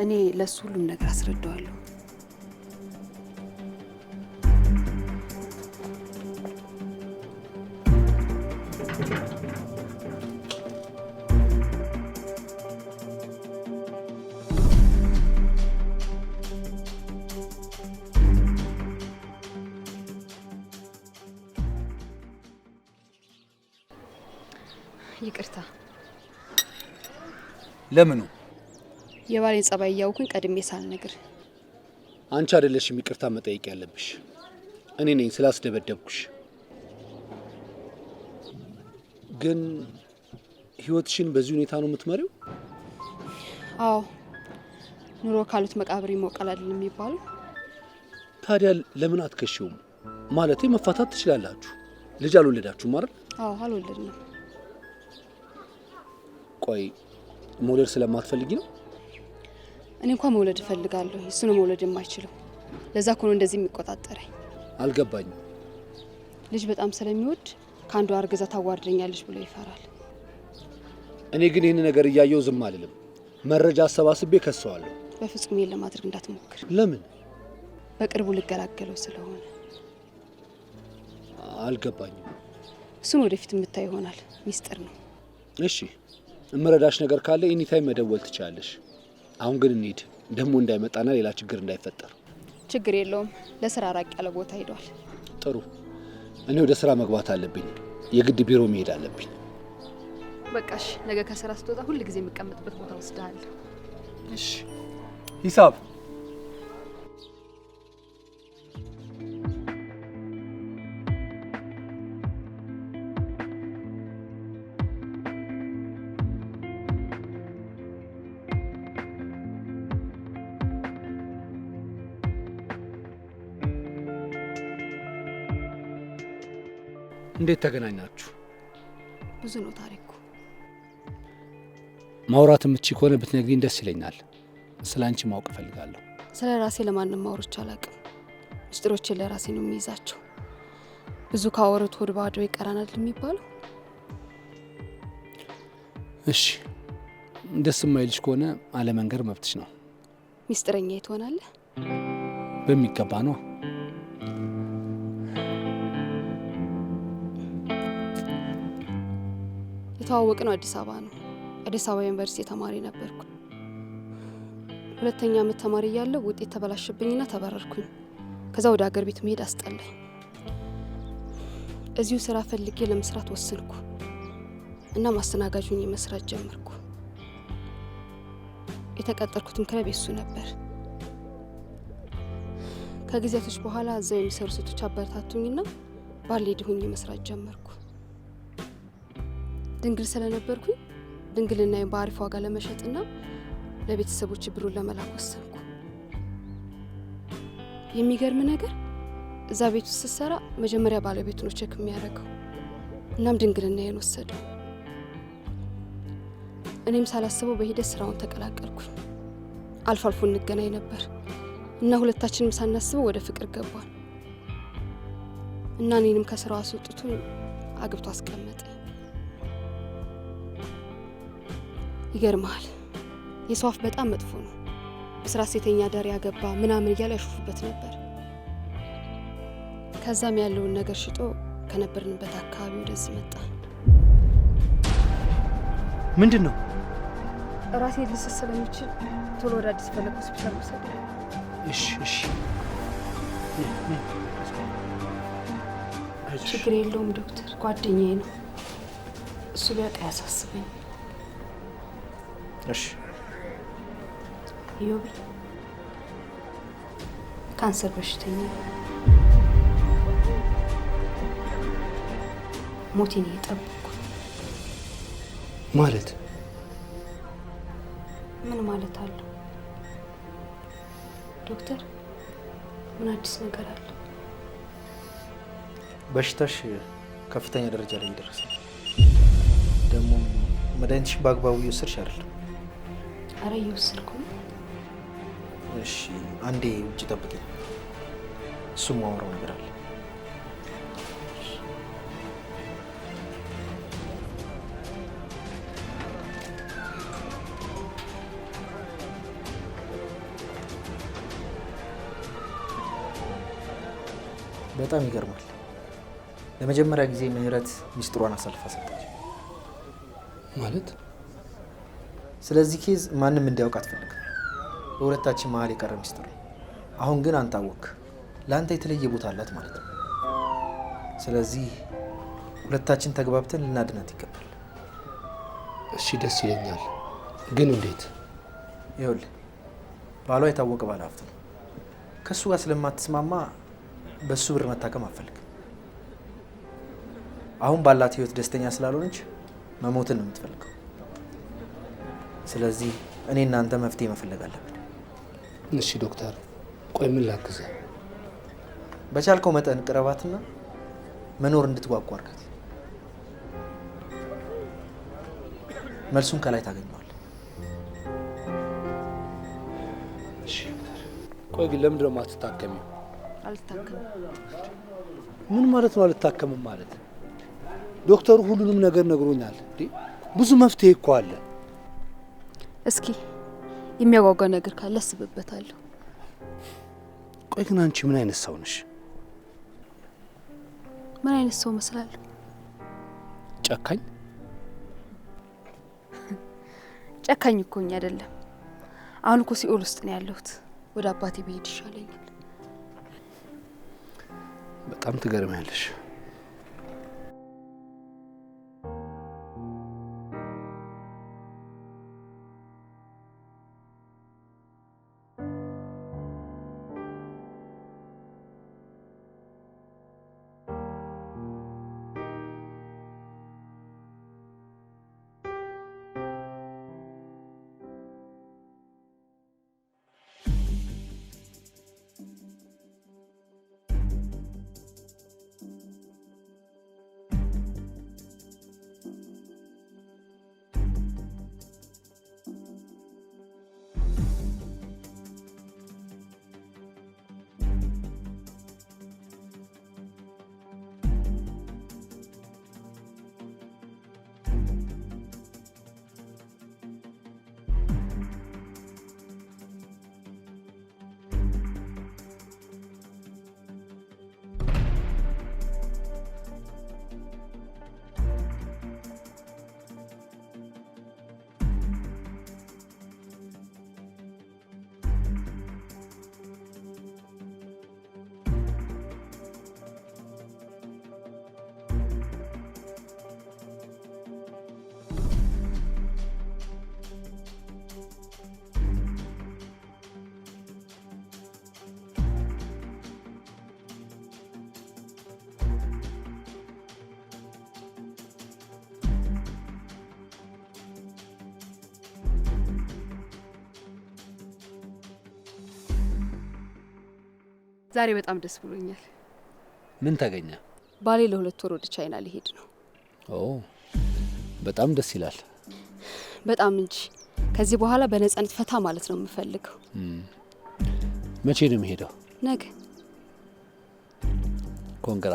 እኔ ለሱ ሁሉም ነገር አስረዳዋለሁ። ይቅርታ። ለምኑ? የባሌን ጸባይ እያወኩኝ ቀድሜ ሳልነግር። አንቺ አይደለሽም ይቅርታ መጠየቅ ያለብሽ፣ እኔ ነኝ ስላስደበደብኩሽ። ግን ህይወትሽን በዚህ ሁኔታ ነው የምትመሪው? አዎ፣ ኑሮ ካሉት መቃብር ይሞቃል አይደል የሚባለው? ታዲያ ለምን አትከሺውም? ማለቴ መፋታት ትችላላችሁ። ልጅ አልወለዳችሁም አይደል? አዎ፣ አልወለድንም። ቆይ መውለድ ስለማትፈልጊ ነው? እኔ እንኳን መውለድ እፈልጋለሁ። እሱ ነው መውለድ የማይችለው። ለዛ እኮ ነው እንደዚህ የሚቆጣጠረኝ። አልገባኝም። ልጅ በጣም ስለሚወድ ከአንዱ አርግዛ ታዋርደኛለች ብሎ ይፈራል። እኔ ግን ይህን ነገር እያየው ዝም አልልም። መረጃ አሰባስቤ ከሰዋለሁ። በፍጹም ይሄን ለማድረግ እንዳትሞክር። ለምን? በቅርቡ ልገላገለው ስለሆነ። አልገባኝም። እሱን ወደፊት የምታይ ይሆናል። ሚስጥር ነው። እሺ፣ እምረዳሽ ነገር ካለ ኤኒታይም መደወል ትችላለሽ። አሁን ግን እንሂድ፣ ደግሞ እንዳይመጣና ሌላ ችግር እንዳይፈጠር። ችግር የለውም። ለስራ ራቅ ያለ ቦታ ሄዷል። ጥሩ። እኔ ወደ ስራ መግባት አለብኝ። የግድ ቢሮ መሄድ አለብኝ። በቃሽ። ነገ ከስራ ስትወጣ ሁል ጊዜ የምቀመጥበት ቦታ ወስደሃለሁ። እሺ። ሂሳብ እንዴት ተገናኛችሁ? ብዙ ነው ታሪኩ። ማውራት የምትችይ ከሆነ ብትነግሪኝ ደስ ይለኛል። ስለ አንቺ ማወቅ እፈልጋለሁ። ስለ ራሴ ለማንም ማውሮች አላውቅም። ምስጢሮችን ለራሴ ነው የሚይዛቸው። ብዙ ካወሩት ሆድ ባዶ ይቀራናል የሚባለው። እሺ፣ ደስ የማይልሽ ከሆነ አለመንገር መብትሽ ነው። ሚስጥረኛ ትሆናለህ? በሚገባ ነው። የተዋወቅነው አዲስ አበባ ነው። አዲስ አበባ ዩኒቨርሲቲ ተማሪ ነበርኩ። 2ኛ ዓመት ተማሪ እያለሁ ውጤት ተበላሸብኝና ተባረርኩኝ። ከዛ ወደ ሀገር ቤት መሄድ አስጠላኝ። እዚሁ ስራ ፈልጌ ለመስራት ወሰንኩ እና ማስተናጋጁን መስራት ጀመርኩ። የተቀጠርኩትም ክለብ የሱ ነበር። ከጊዜያቶች በኋላ እዛው የሚሰሩ ሴቶች አበረታቱኝና ባልሄድ ሆኜ መስራት ጀመርኩ። ድንግል ስለነበርኩኝ ድንግልናዬን በአሪፍ ዋጋ ለመሸጥና ለቤተሰቦች ብሩን ለመላክ ወሰንኩ። የሚገርም ነገር እዛ ቤት ውስጥ ስሰራ መጀመሪያ ባለቤቱ ነው ቼክ የሚያደርገው። እናም ድንግልናዬን ወሰደው። እኔም ሳላስበው በሂደት ስራውን ተቀላቀልኩኝ። አልፎ አልፎ እንገናኝ ነበር እና ሁለታችንም ሳናስበው ወደ ፍቅር ገባን እና እኔንም ከስራው አስወጥቶ አግብቶ አስቀመጠኝ። ይገርማል። የሰው አፍ በጣም መጥፎ ነው። በስራ ሴተኛ ዳር ያገባ ምናምን እያለ ያሾፉበት ነበር። ከዛም ያለውን ነገር ሽጦ ከነበርንበት አካባቢ ወደዚህ መጣ። ምንድን ነው? ራሴ ልስስ ስለምችል ቶሎ ወደ አዲስ ፈለግ ሆስፒታል ወሰደ። እሺ እሺ፣ ችግር የለውም ዶክተር፣ ጓደኛዬ ነው። እሱ ቢያውቅ ያሳስበኝ። እሺ ዮቢ ካንሰር በሽተኛ ሞቴን እየጠበቅኩ ማለት ምን ማለት አለው ዶክተር? ምን አዲስ ነገር አለ? በሽታሽ ከፍተኛ ደረጃ ላይ እየደረሰ ነው። ደግሞ መድኃኒትሽ በአግባቡ እየወሰድሽ አይደለም። አረ እየወሰድኩ ነው። እሺ አንዴ ውጭ ጠብቂኝ። እሱም ማወራው ነገር አለ። በጣም ይገርማል። ለመጀመሪያ ጊዜ ምህረት ሚስጥሯን አሳልፋ ሰጠች። ማለት ስለዚህ ኬዝ ማንም እንዲያውቅ አትፈልግም። በሁለታችን መሀል የቀረ ሚስጥር ነው። አሁን ግን አንተ አወቅክ። ለአንተ የተለየ ቦታ አላት ማለት ነው። ስለዚህ ሁለታችን ተግባብተን ልናድናት ይገባል። እሺ ደስ ይለኛል፣ ግን እንዴት? ይኸውልህ ባሏ የታወቀ ባለ ሀብት ነው። ከእሱ ጋር ስለማትስማማ በእሱ ብር መታከም አትፈልግም። አሁን ባላት ህይወት ደስተኛ ስላልሆነች መሞትን ነው የምትፈልገው። ስለዚህ እኔ እናንተ መፍትሄ መፈለግ አለብን። እሺ ዶክተር፣ ቆይ ምን ላግዝህ? በቻልከው መጠን ቅረባትና መኖር እንድትጓጓ አድርጋት። መልሱን ከላይ ታገኘዋለህ። እሺ ዶክተር። ቆይ ግን ለምንድን ነው የማትታከሚው? አልታከምም። ምን ማለት ነው አልታከምም ማለት? ዶክተሩ ሁሉንም ነገር ነግሮኛል። ብዙ መፍትሄ እኮ አለ። እስኪ የሚያጓጓ ነገር ካለ አስብበታለሁ። ቆይ ግን አንቺ ምን አይነት ሰው ነሽ? ምን አይነት ሰው መስላለሁ? ጨካኝ? ጨካኝ እኮ እኛ አይደለም። አሁን እኮ ሲኦል ውስጥ ነው ያለሁት። ወደ አባቴ ብሄድ ይሻለኛል። በጣም ትገርሚያለሽ። ዛሬ በጣም ደስ ብሎኛል። ምን ተገኘ? ባሌ ለ2 ወር ወደ ቻይና ሊሄድ ነው። ኦ በጣም ደስ ይላል። በጣም እንጂ። ከዚህ በኋላ በነጻነት ፈታ ማለት ነው የምፈልገው። መቼ ነው የሚሄደው? ነገ። ኮንግራ።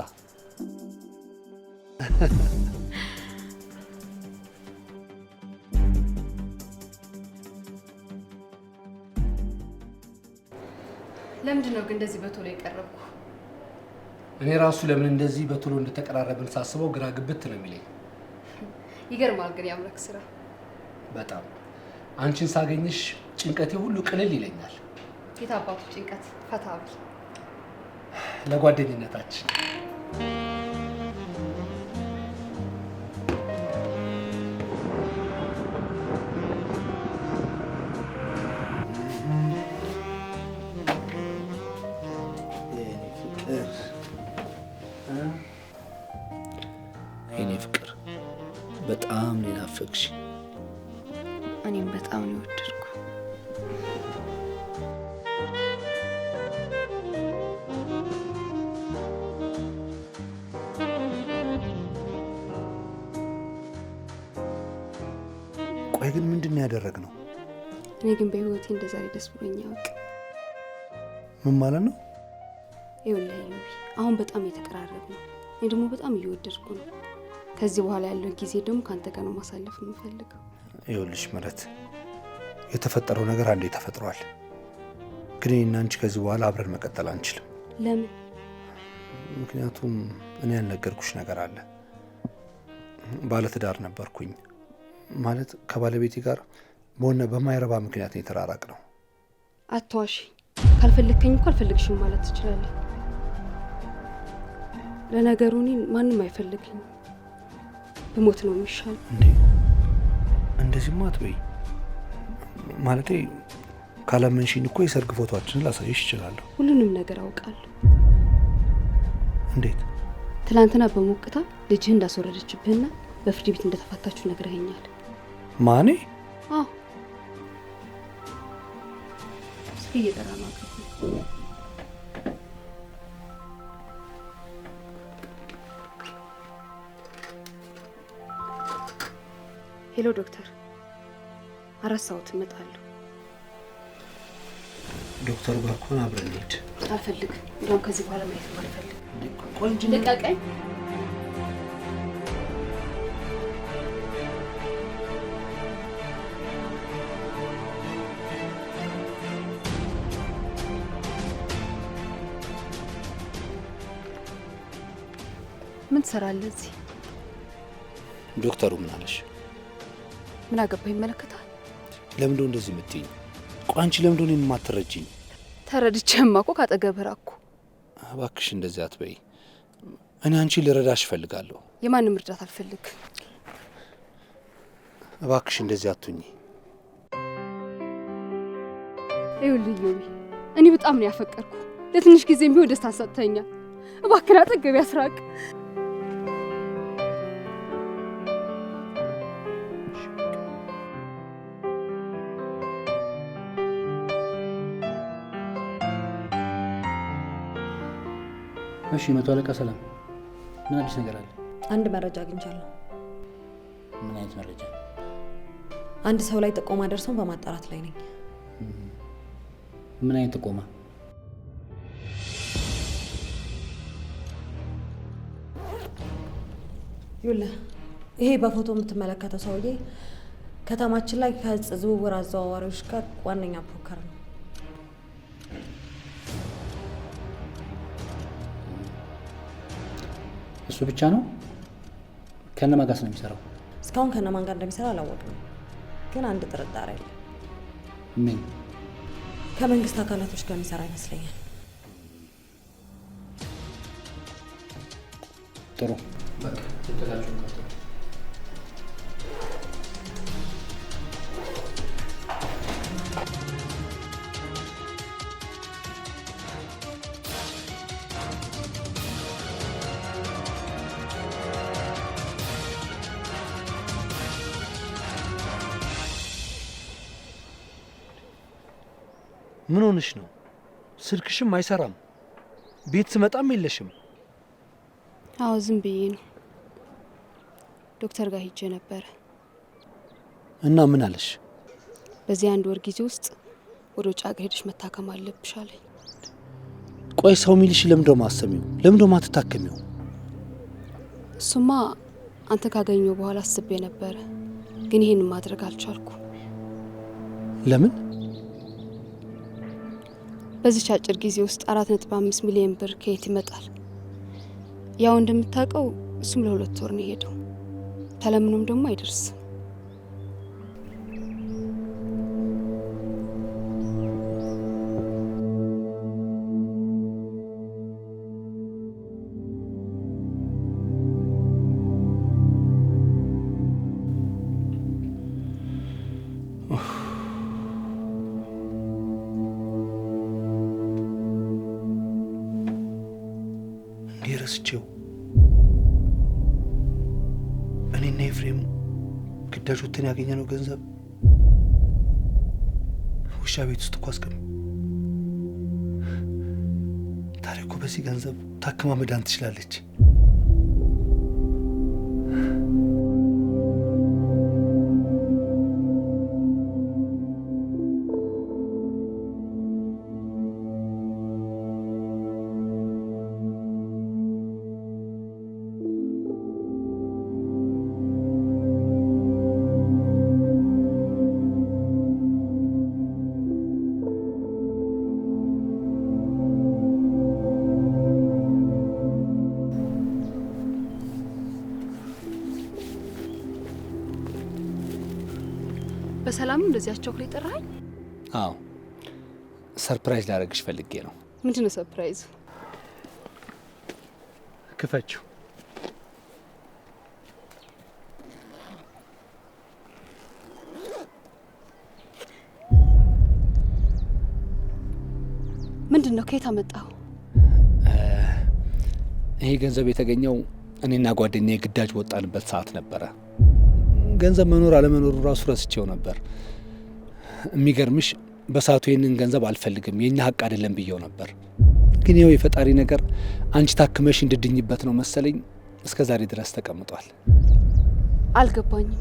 ለምንድን ነው ግን እንደዚህ በቶሎ የቀረብኩ? እኔ ራሱ ለምን እንደዚህ በቶሎ እንደተቀራረብን ሳስበው ግራ ግብት ነው የሚለኝ። ይገርማል ግን ያምረክ ስራ በጣም። አንቺን ሳገኝሽ ጭንቀቴ ሁሉ ቅልል ይለኛል። የታባቱ ጭንቀት ፈታ ብል ለጓደኝነታችን የኔ ፍቅር በጣም ነው ናፈቅሽ። እኔም በጣም ነው የወደድኩ። ቆይ ግን ምንድን ነው ያደረግነው? እኔ ግን በህይወቴ እንደዛሬ ደስ ብሎኝ ያውቅ። ምን ማለት ነው? ይኸውልህ ዩቢ፣ አሁን በጣም የተቀራረብ ነው። እኔ ደግሞ በጣም እየወደድኩ ነው። ከዚህ በኋላ ያለው ጊዜ ደግሞ ካንተ ጋር ነው ማሳለፍ የምፈልገው። ይኸውልሽ ምህረት፣ የተፈጠረው ነገር አንዴ ተፈጥሯል። ግን እኔና አንቺ ከዚህ በኋላ አብረን መቀጠል አንችልም። ለምን? ምክንያቱም እኔ ያልነገርኩሽ ነገር አለ። ባለትዳር ነበርኩኝ። ማለት ከባለቤቴ ጋር በሆነ በማይረባ ምክንያት ነው የተራራቅ ነው። አትዋሺ። ካልፈለከኝ እኮ አልፈልግሽም ማለት ትችላለህ። ለነገሩ እኔን ማንም አይፈልገኝም። በሞት ነው የሚሻል። እንዴ እንደዚህማ አትበይ። ማለቴ ካላመንሽኝ እኮ የሰርግ ፎቶአችንን ላሳይሽ እችላለሁ። ሁሉንም ነገር አውቃለሁ። እንዴት? ትላንትና በሞቅታ ልጅህ እንዳስወረደችብህና በፍርድ ቤት እንደተፋታችሁ ነግረኸኛል። ማኔ? አዎ። እስኪ እየጠራ ነው። ሄሎ ዶክተር፣ 4 ሰዓት እመጣለሁ። ዶክተሩ ጋር ከሆነ አብረን እንሂድ። አልፈልግም። እንደውም ከዚህ በኋላ ማየት አልፈልግም። ቆንጆ ልቀቀኝ። ምን ትሰራለህ እዚህ? ዶክተሩ ምን አለሽ? ምን አገባህ? ይመለከታል። ለምንድነው እንደዚህ የምትይኝ? ቆይ አንቺ ለምንድነው እኔን የማትረጂኝ? ተረድቼህማ እኮ ካጠገብህ እራቅኩ። እባክሽ እንደዚህ አትበይ። እኔ አንቺን ልረዳሽ እፈልጋለሁ። የማንም እርዳታ አልፈልግም። እባክሽ እንደዚህ አትሁኚ። ይኸውልህ ዮቢ፣ እኔ በጣም ነው ያፈቀርኩ። ለትንሽ ጊዜም ቢሆን ደስታ ሰጥተኛል። እባክህ አጠገቤ አስራቅ። እሺ መቶ አለቃ ሰላም፣ ምን አዲስ ነገር አለ? አንድ መረጃ አግኝቻለሁ። ምን አይነት መረጃ? አንድ ሰው ላይ ጥቆማ ደርሶን በማጣራት ላይ ነኝ። ምን አይነት ጥቆማ? ይኸውልህ ይሄ በፎቶ የምትመለከተው ሰውዬ ከተማችን ላይ ከእጽ ዝውውር አዘዋዋሪዎች ጋር ዋነኛ ብሮከር ነው። እሱ ብቻ ነው? ከነማን ጋር ነው የሚሰራው? እስካሁን ከነማን ጋር እንደሚሰራ አላወቅንም፣ ግን አንድ ጥርጣሬ አለ። ምን? ከመንግስት አካላቶች ጋር የሚሰራ ይመስለኛል። ጥሩ። ምን ሆነሽ ነው? ስልክሽም አይሰራም። ቤት ስመጣም የለሽም። አዎ ዝም ብዬ ነው። ዶክተር ጋር ሄጄ ነበረ እና ምን አለሽ? በዚህ 1 ወር ጊዜ ውስጥ ወደ ውጭ ሀገር ሄደሽ መታከም አለብሽ አለኝ። ቆይ ሰው ሚልሽ ለምንድነው ማሰሚው? ለምንድነው ማትታከሚው? እሱማ አንተ ካገኘው በኋላ አስቤ ነበረ፣ ግን ይሄን ማድረግ አልቻልኩ። ለምን? በዚህ አጭር ጊዜ ውስጥ 4.5 ሚሊዮን ብር ከየት ይመጣል? ያው እንደምታውቀው እሱም ለ2 ወር ነው የሄደው። ተለምኖም ደግሞ አይደርስም። ረስቼው እኔና ኤፍሬም ግዳጅ ወጥተን ያገኘነው ገንዘብ ውሻ ቤት ውስጥ እኮ አስቀምጥ። ታዲያ እኮ በዚህ ገንዘብ ታክማ መዳን ትችላለች። በሰላም እንደዚህ አስቸኩል ይጠራኝ? አዎ ሰርፕራይዝ ላደርግሽ ፈልጌ ነው። ምንድነው ሰርፕራይዝ? ክፈችው። ምንድነው? ከየት አመጣው? ይሄ ገንዘብ የተገኘው እኔና ጓደኛዬ ግዳጅ ወጣንበት ሰዓት ነበረ። ገንዘብ መኖር አለመኖሩ ራሱ ረስቼው ነበር። የሚገርምሽ በሰዓቱ ይህንን ገንዘብ አልፈልግም፣ የኛ ሀቅ አይደለም ብዬው ነበር። ግን ይኸው የፈጣሪ ነገር አንቺ ታክመሽ እንድድኝበት ነው መሰለኝ እስከ ዛሬ ድረስ ተቀምጧል። አልገባኝም።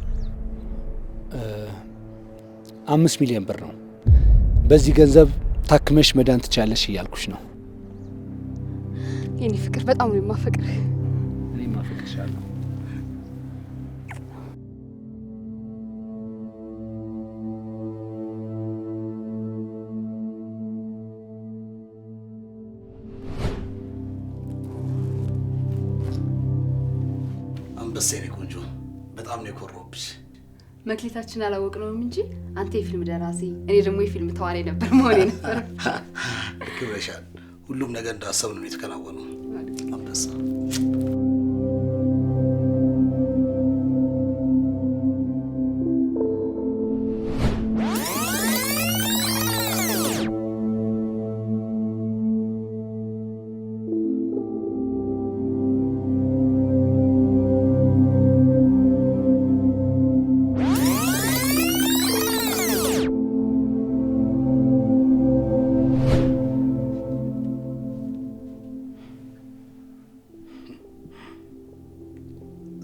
5 ሚሊዮን ብር ነው። በዚህ ገንዘብ ታክመሽ መዳን ትችያለሽ እያልኩሽ ነው። የኔ ፍቅር በጣም ነው የማፈቅርህ። እኔም አፈቅርሻለሁ። አንበሳ የኔ ቆንጆ በጣም ነው የኮራሁብሽ። መክሊታችን አላወቅነውም እንጂ አንተ የፊልም ደራሲ፣ እኔ ደግሞ የፊልም ተዋናይ ነበር መሆኔ ነበር። ልክ ብለሻል። ሁሉም ነገር እንዳሰብነው ነው የተከናወነው። አንበሳ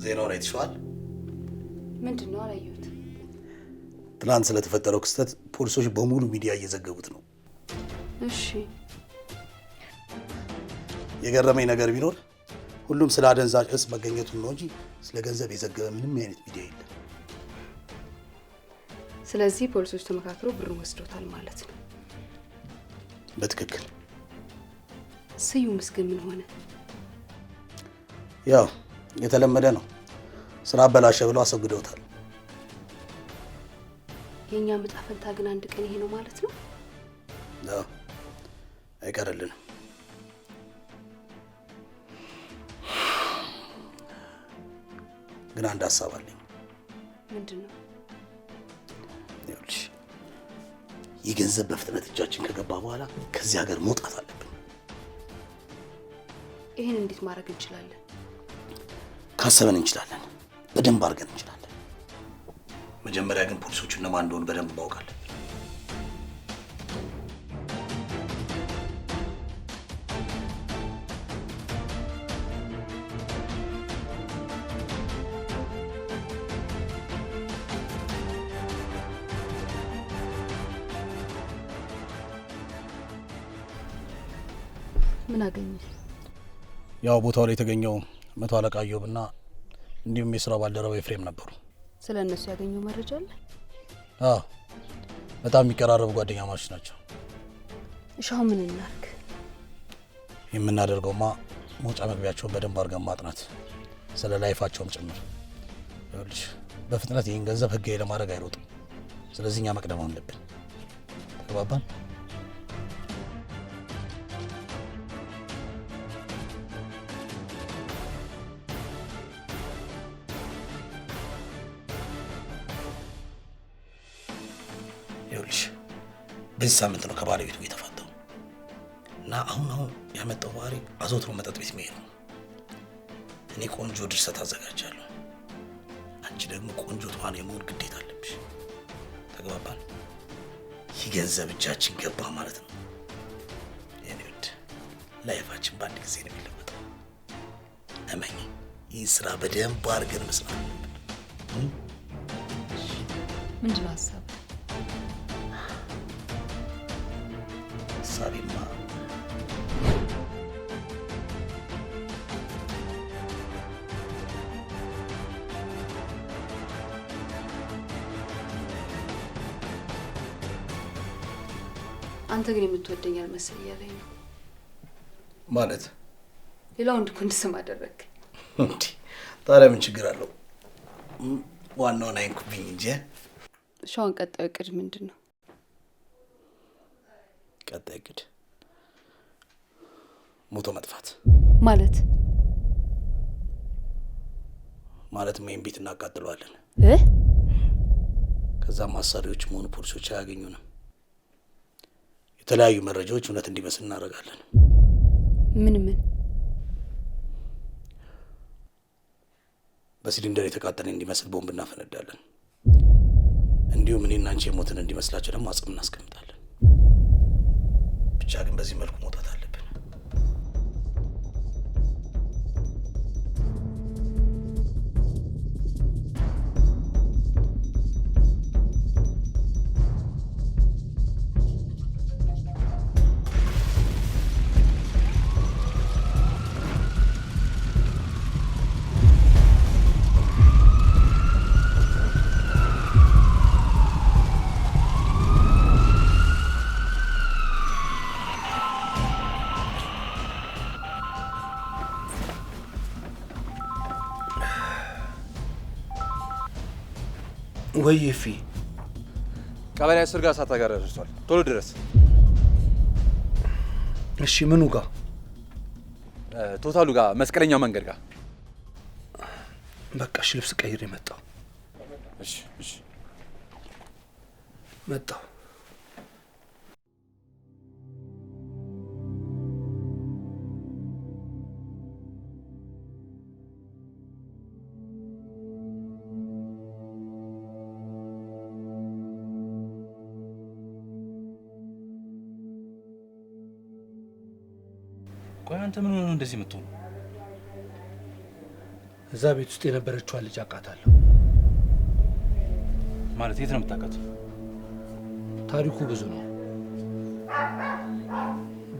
ዜናውን አይተሽዋል? ምንድነው? አላየሁት። ትናንት ስለተፈጠረው ክስተት ፖሊሶች በሙሉ ሚዲያ እየዘገቡት ነው። እሺ። የገረመኝ ነገር ቢኖር ሁሉም ስለ አደንዛዥ እጽ መገኘቱን ነው እንጂ ስለ ገንዘብ የዘገበ ምንም አይነት ሚዲያ የለም። ስለዚህ ፖሊሶች ተመካክረው ብሩን ወስዶታል ማለት ነው። በትክክል። ስዩምስ ግን ምን ሆነ? ያው የተለመደ ነው። ስራ አበላሸ ብለው አስወግደውታል። የኛ ዕጣ ፈንታ ግን አንድ ቀን ይሄ ነው ማለት ነው። አዎ አይቀርልንም። ግን አንድ ሀሳብ አለኝ። ምንድነው? ይኸውልሽ ይህ ገንዘብ በፍጥነት እጃችን ከገባ በኋላ ከዚህ ሀገር መውጣት አለብን። ይሄን እንዴት ማድረግ እንችላለን? ካሰበን እንችላለን። በደንብ አድርገን እንችላለን። መጀመሪያ ግን ፖሊሶቹ እነማን እንደሆኑ በደንብ ማወቅ አለብን። ምን አገኘ? ያው ቦታው ላይ የተገኘው 100 አለቃ ኢዮብና እንዲሁም የስራ ባልደረባ ኤፍሬም ነበሩ። ስለ እነሱ ያገኘው መረጃ አለ? አዎ በጣም የሚቀራረቡ ጓደኛማቾች ናቸው። እሻው ምን እናርግ? የምናደርገውማ መውጫ መግቢያቸውን በደንብ አድርገን ማጥናት፣ ስለ ላይፋቸውም ጭምር። ይኸውልሽ በፍጥነት ይህን ገንዘብ ህጋዊ ለማድረግ አይሮጥም። ስለዚህ እኛ መቅደም አለብን። ተግባባን? ይኸውልሽ በዚህ ሳምንት ነው ከባለቤቱ የተፋታው እና አሁን ያመጣው ባህሪ አዘውትሮ መጠጥ ቤት መሄድ ነው። እኔ ቆንጆ ድርሰት አዘጋጃለሁ፣ አንቺ ደግሞ ቆንጆ ተዋናይ የመሆን ግዴታ አለብሽ። ተግባባን? ይህ ገንዘብ እጃችን ገባ ማለት ነው የኔ ውድ፣ ላይፋችን በአንድ ጊዜ ነው የሚለወጠው። እመኝ፣ ይህ ስራ በደንብ አድርገን መስራት አለብን። ምንድን ነው ሀሳብ? ሀሳቤማ አንተ ግን የምትወደኝ አልመሰል እያለኝ ነው። ማለት ሌላ ወንድ እኮ እንድስም አደረግ። እንዴ ታዲያ ምን ችግር አለው? ዋናውን አይንኩብኝ እንጂ። ሻውን ቀጣዩ እቅድ ምንድን ነው? ቀጣይ እቅድ ሞቶ መጥፋት ማለት ይሄን ቤት እናቃጥለዋለን። ከዛም አሳሪዎች መሆኑ ፖሊሶች አያገኙንም። የተለያዩ መረጃዎች እውነት እንዲመስል እናደርጋለን። ምን በሲሊንደር የተቃጠለ እንዲመስል ቦምብ እናፈነዳለን። እንዲሁም እኔና አንቺ የሞትን እንዲመስላቸው ደግሞ አጽም እናስቀምጣለን። ብቻ ግን በዚህ መልኩ መውጣት አለብን። ወይ ፊ ቀበሌ 10 ጋር እሳት ጋር ደርሷል። ቶሎ ድረስ። እሺ ምኑ ጋር? ቶታሉ ጋር መስቀለኛው መንገድ ጋር። በቃ እሺ ልብስ ቀይሬ መጣሁ። እሺ መጣሁ። ቆይ አንተ ምን ሆነህ እንደዚህ የምትሆነው? እዛ ቤት ውስጥ የነበረችዋን ልጅ አውቃታለሁ። ማለት የት ነው የምታውቃት? ታሪኩ ብዙ ነው፣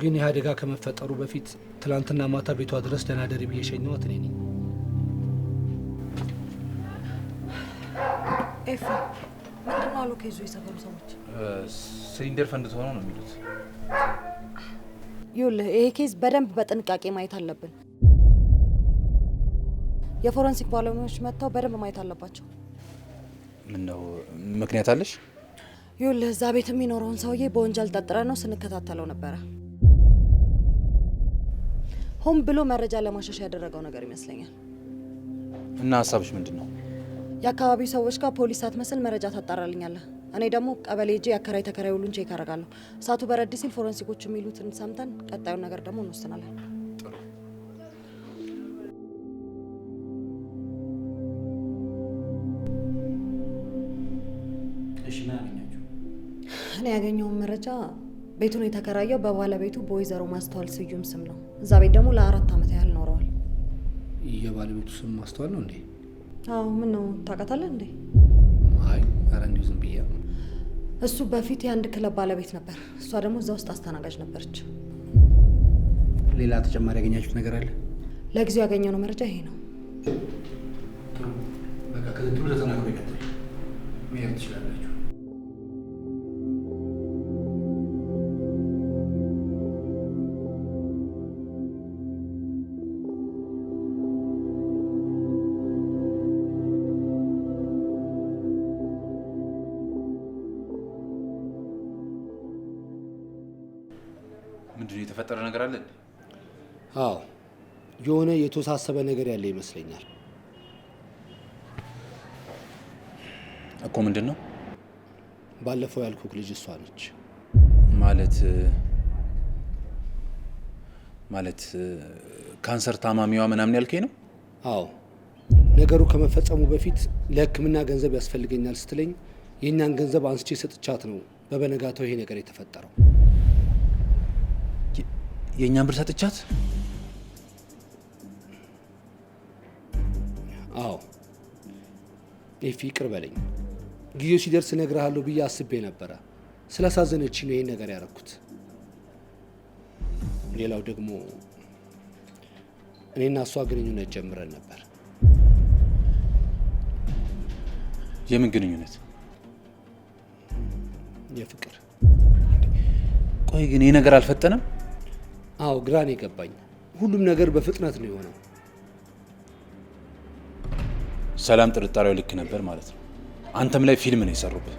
ግን ይህ አደጋ ከመፈጠሩ በፊት ትላንትና ማታ ቤቷ ድረስ ደህና ደሪ ብዬ ሸኘኋት እኔ ነኝ። ኤፍ ምንድን ነው አሉ ከይዞ የሰፈሩ ሰዎች? ሲሊንደር ፈንድቶ ነው የሚሉት። ይኸውልህ ይሄ ኬዝ በደንብ በጥንቃቄ ማየት አለብን። የፎረንሲክ ባለሙያዎች መጥተው በደንብ ማየት አለባቸው። ምን ነው ምክንያት አለሽ? ይኸውልህ እዛ ቤት የሚኖረውን ሰውዬ በወንጀል ጠርጥረ ነው ስንከታተለው ነበረ። ሆን ብሎ መረጃ ለማሻሻ ያደረገው ነገር ይመስለኛል። እና ሀሳብሽ ምንድን ነው? የአካባቢው ሰዎች ጋር ፖሊስ ሳትመስል መረጃ ታጣራልኛለህ። እኔ ደግሞ ቀበሌ ሄጄ የአከራይ ተከራይ ሁሉን ቼክ አደርጋለሁ። እሳቱ በረድ ሲል ፎረንሲኮች የሚሉትን ሰምተን ቀጣዩን ነገር ደግሞ እንወስናለን። እሺ ምን አገኛችሁ? እኔ ያገኘውን መረጃ ቤቱን የተከራየው በባለቤቱ በወይዘሮ ማስተዋል ስዩም ስም ነው። እዛ ቤት ደግሞ ለ4 ዓመት ያህል ኖረዋል። የባለቤቱ ስም ማስተዋል ነው እንዴ? አዎ። ምን ነው ታውቃታለህ እንዴ? አይ ኧረ እንዲሁ ዝም ብዬ። እሱ በፊት የአንድ ክለብ ባለቤት ነበር። እሷ ደግሞ እዛ ውስጥ አስተናጋጅ ነበረች። ሌላ ተጨማሪ ያገኛችሁት ነገር አለ? ለጊዜው ያገኘነው መረጃ ይሄ ነው። በቃ ክትትሉ ተጠናክሮ ይቀጥል። መሄድ ትችላላችሁ። ምንድን ነው የተፈጠረ ነገር አለ? አዎ የሆነ የተወሳሰበ ነገር ያለ ይመስለኛል። እኮ ምንድን ነው? ባለፈው ያልኩህ ልጅ እሷ ነች። ማለት ካንሰር ታማሚዋ ምናምን ያልከኝ ነው? አዎ ነገሩ ከመፈጸሙ በፊት ለሕክምና ገንዘብ ያስፈልገኛል ስትለኝ የእኛን ገንዘብ አንስቼ ሰጥቻት ነው በበነጋታው ይሄ ነገር የተፈጠረው። የእኛን ብር ሰጥቻት? አዎ ኤፊ ይቅር በለኝ። ጊዜው ሲደርስ እነግርሃለሁ ብዬ አስቤ ነበረ። ስላሳዘነች ነው ይሄን ነገር ያደረኩት። ሌላው ደግሞ እኔና እሷ ግንኙነት ጀምረን ነበር። የምን ግንኙነት? የፍቅር። ቆይ ግን ይህ ነገር አልፈጠነም? አዎ ግራ ነው የገባኝ። ሁሉም ነገር በፍጥነት ነው የሆነው። ሰላም ጥርጣሬው ልክ ነበር ማለት ነው። አንተም ላይ ፊልም ነው የሰሩብህ።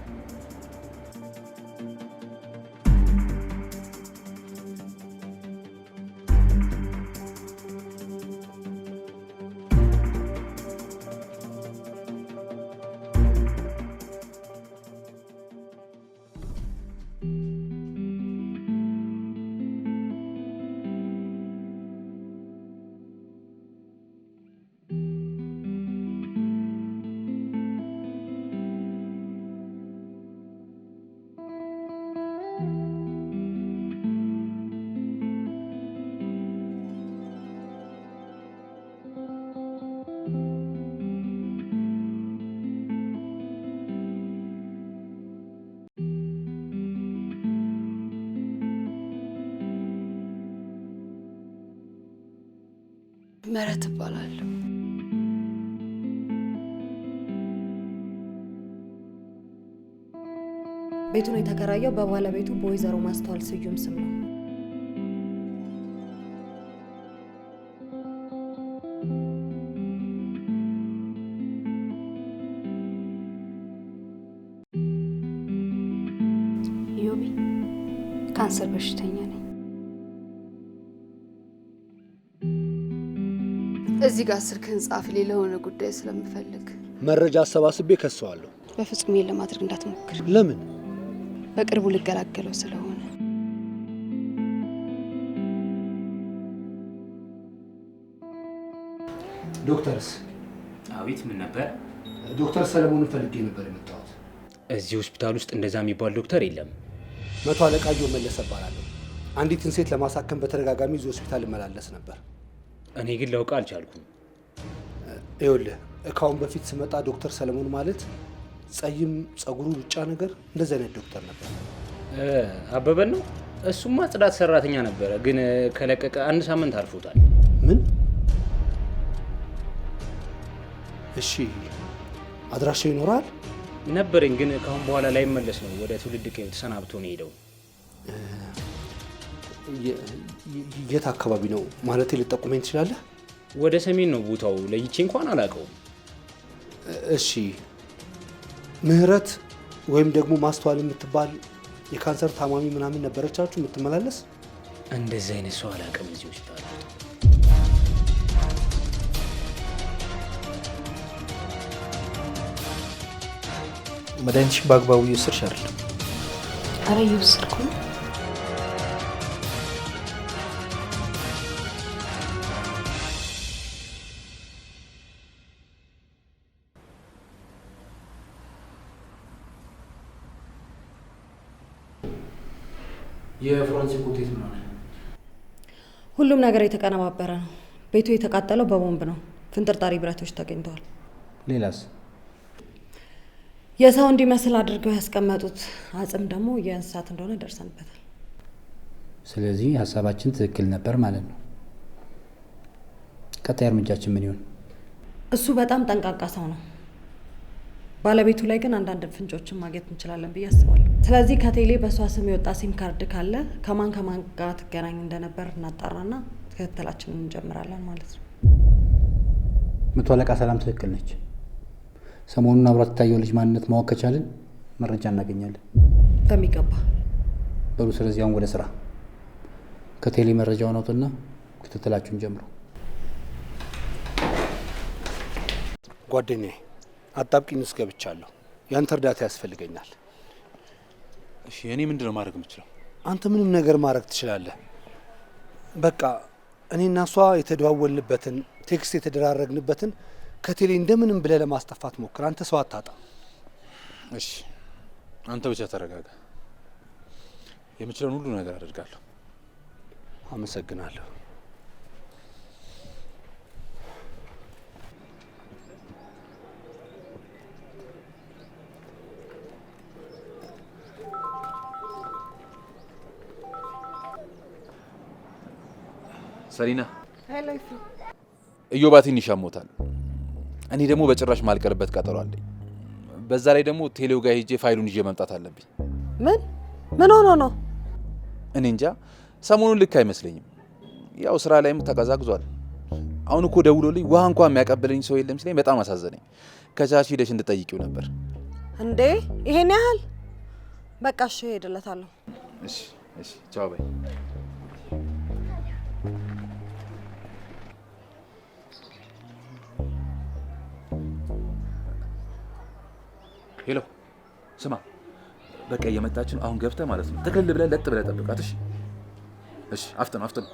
ምህረት እባላለሁ። ቤቱን የተከራየው በባለቤቱ በወይዘሮ ማስተዋል ስዩም ስም ነው። ዮቢ ካንሰር በሽተኛ ነኝ። እዚህ ጋር ስልክህን ጻፍልኝ ለሆነ ጉዳይ ስለምፈልግ። መረጃ አሰባስቤ ከሰዋለሁ። በፍጹም ይሄን ለማድረግ እንዳትሞክር። ለምን? በቅርቡ ልገላገለው ስለሆነ። ዶክተርስ? አቤት፣ ምን ነበር? ዶክተር ሰለሞንን ፈልጌ ነበር የመጣሁት። እዚህ ሆስፒታል ውስጥ እንደዛ የሚባል ዶክተር የለም። መቶ አለቃ ጆ መለሰ እባላለሁ። አንዲትን ሴት ለማሳከም በተደጋጋሚ እዚህ ሆስፒታል እመላለስ ነበር። እኔ ግን ላውቅ አልቻልኩም። ይኸውልህ ከአሁን በፊት ስመጣ ዶክተር ሰለሞን ማለት ጸይም፣ ጸጉሩ ሉጫ ነገር እንደዚህ አይነት ዶክተር ነበር። አበበን ነው? እሱማ ጽዳት ሰራተኛ ነበረ፣ ግን ከለቀቀ 1 ሳምንት አልፎታል። ምን? እሺ አድራሻው ይኖራል? ነበረኝ፣ ግን ከአሁን በኋላ ላይ መለስ ነው። ወደ ትውልድ ቀዬው ተሰናብቶ ነው ሄደው። የት አካባቢ ነው ማለት ልጠቁመኝ ትችላለህ? ወደ ሰሜን ነው ቦታው፣ ለይቼ እንኳን አላውቀውም። እሺ ምህረት ወይም ደግሞ ማስተዋል የምትባል የካንሰር ታማሚ ምናምን ነበረቻችሁ የምትመላለስ? እንደዚህ አይነት ሰው አላውቅም እዚህ ሆስፒታል። መድኃኒትሽን በአግባቡ እየወሰድሽ አይደለም? አረ እየወሰድኩ ነው። የፎረንሲክ ውጤት ምን ሆነ? ሁሉም ነገር የተቀነባበረ ነው። ቤቱ የተቃጠለው በቦምብ ነው። ፍንጥርጣሪ ብረቶች ተገኝተዋል። ሌላስ? የሰው እንዲመስል አድርገው ያስቀመጡት አጽም ደግሞ የእንስሳት እንደሆነ ደርሰንበታል። ስለዚህ ሀሳባችን ትክክል ነበር ማለት ነው። ቀጣይ እርምጃችን ምን ይሆን? እሱ በጣም ጠንቃቃ ሰው ነው። ባለቤቱ ላይ ግን አንዳንድ ፍንጮችን ማግኘት እንችላለን ብዬ አስባለሁ። ስለዚህ ከቴሌ በእሷ ስም የወጣ ሲም ካርድ ካለ ከማን ጋር ትገናኝ እንደነበር እናጣራና ክትትላችንን እንጀምራለን ማለት ነው። መቶ አለቃ ሰላም ትክክል ነች። ሰሞኑን አብሯት የታየው ልጅ ማንነት ማወቅ ከቻልን መረጃ እናገኛለን። በሚገባ በሉ። ስለዚህ አሁን ወደ ስራ። ከቴሌ መረጃውን አውጡና ክትትላችሁን ጀምሩ። ጓደኛዬ አጣብቂኝ ውስጥ ገብቻለሁ። ያንተ እርዳታ ያስፈልገኛል። እሺ እኔ ምንድነው ማድረግ የምችለው? አንተ ምንም ነገር ማድረግ ትችላለህ። በቃ እኔና እሷ የተደዋወልንበትን ቴክስት የተደራረግንበትን ከቴሌ እንደምንም ብለህ ለማስጠፋት ሞክር። አንተ ሰው አታጣ። እሺ አንተ ብቻ ተረጋጋ። የምችለውን ሁሉ ነገር አደርጋለሁ። አመሰግናለሁ። ሰሊና፣ ሄሎ። እዮባ ትንሽ ያሞታል። እኔ ደግሞ በጭራሽ ማልቀርበት ቀጠሮ አለኝ። በዛ ላይ ደግሞ ቴሌው ጋር ሄጄ ፋይሉን ይዤ መምጣት አለብኝ። ምን ሆኖ ነው? እኔ እንጃ፣ ሰሞኑን ልክ አይመስለኝም። ያው ስራ ላይም ተቀዛቅዟል። አሁን እኮ ደውሎልኝ ውሃ እንኳን የሚያቀብለኝ ሰው የለም ሲለኝ በጣም አሳዘነኝ። ከቻልሽ ሄደሽ እንድጠይቂው ነበር። እንዴ ይሄን ያህል? በቃ እሺ፣ ሄድለታለሁ። እሺ እሺ፣ ቻው በይ። ሄሎ፣ ስማ፣ በቃ እየመጣችን አሁን ገብተህ ማለት ነው ተከልል ብለህ ለጥ ብለህ ጠብቃት። እሺ እሺ፣ አፍጥን አፍጥን።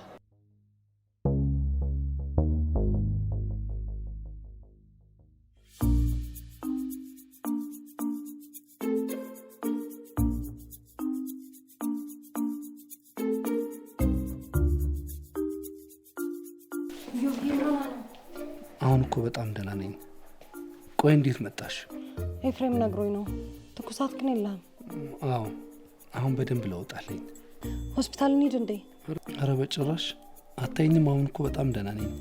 አሁን እኮ በጣም ደህና ነኝ። ቆይ እንዴት መጣሽ? ኤፍሬም ነግሮኝ ነው። ትኩሳት ግን የለህም? አዎ አሁን በደንብ ለውጣለኝ። ሆስፒታል እንሂድ እንዴ? ኧረ በጭራሽ አታይኝም። አሁን እኮ በጣም ደህና ነኝ።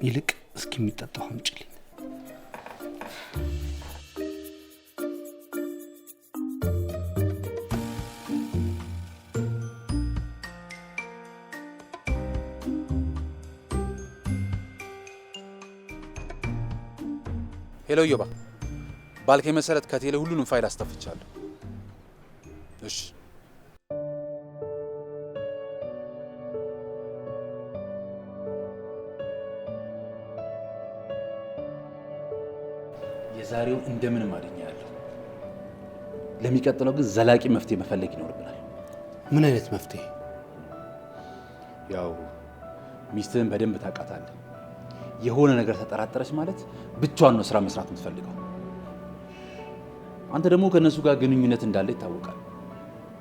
ይልቅ እስኪ የሚጠጣው አምጪልኝ። ሄሎ እዮባ፣ ባልከኝ መሰረት ከቴሌ ሁሉንም ፋይል አስጠፍቻለሁ። እሺ የዛሬው እንደምንም አድኛለሁ። ለሚቀጥለው ግን ዘላቂ መፍትሄ መፈለግ ይኖርብናል። ምን አይነት መፍትሄ? ያው ሚስትህን በደንብ ታውቃታለህ። የሆነ ነገር ተጠራጠረች ማለት ብቻዋን ነው ስራ መስራት የምትፈልገው። አንተ ደግሞ ከነሱ ጋር ግንኙነት እንዳለ ይታወቃል።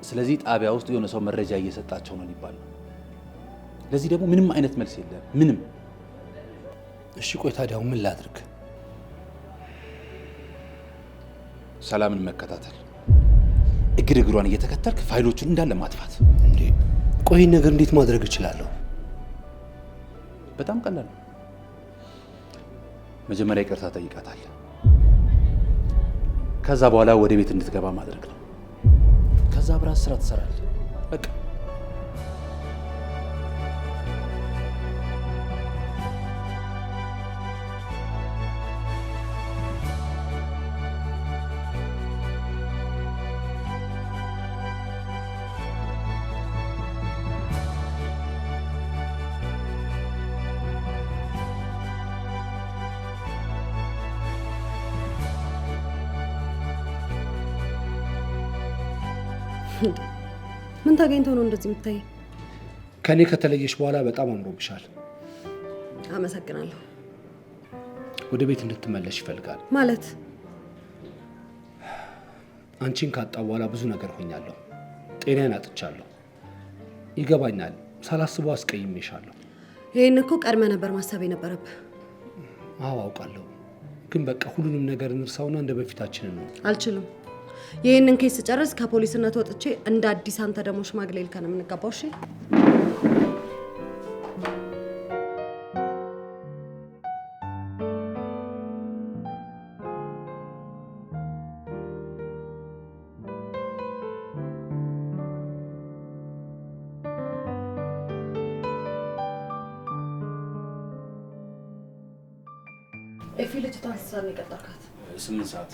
ስለዚህ ጣቢያ ውስጥ የሆነ ሰው መረጃ እየሰጣቸው ነው ሊባል ነው። ለዚህ ደግሞ ምንም አይነት መልስ የለም፣ ምንም። እሺ ቆይ ታዲያው ምን ላድርግ? ሰላምን መከታተል፣ እግር እግሯን እየተከተልክ ፋይሎቹን እንዳለ ማጥፋት። እንዴ ቆይ ነገር እንዴት ማድረግ እችላለሁ? በጣም ቀላል ነው። መጀመሪያ ይቅርታ ጠይቃታለህ። ከዛ በኋላ ወደ ቤት እንድትገባ ማድረግ ነው። ከዛ አብራት ስራ ትሰራለህ። በቃ ምን ታገኝቶ ነው እንደዚህ የምታይ? ከኔ ከተለየሽ በኋላ በጣም አምሮብሻል። አመሰግናለሁ። ወደ ቤት እንድትመለሽ ይፈልጋል ማለት? አንቺን ካጣ በኋላ ብዙ ነገር ሆኛለሁ። ጤናዬን አጥቻለሁ። ይገባኛል። ሳላስበው አስቀይሜሻለሁ። ይሄን እኮ ቀድመ ነበር ማሰብ የነበረብህ። አዎ አውቃለሁ። ግን በቃ ሁሉንም ነገር እንርሳውና እንደ በፊታችን ነው። አልችልም። ይሄንን ኬስ ጨርስ ከፖሊስነት ወጥቼ እንደ አዲስ አንተ ደግሞ ሽማግሌ ልከን የምንጋባው። እሺ ኤፊ ልጅቷን ስራ ነው የቀጠርካት? 8 ሰዓት።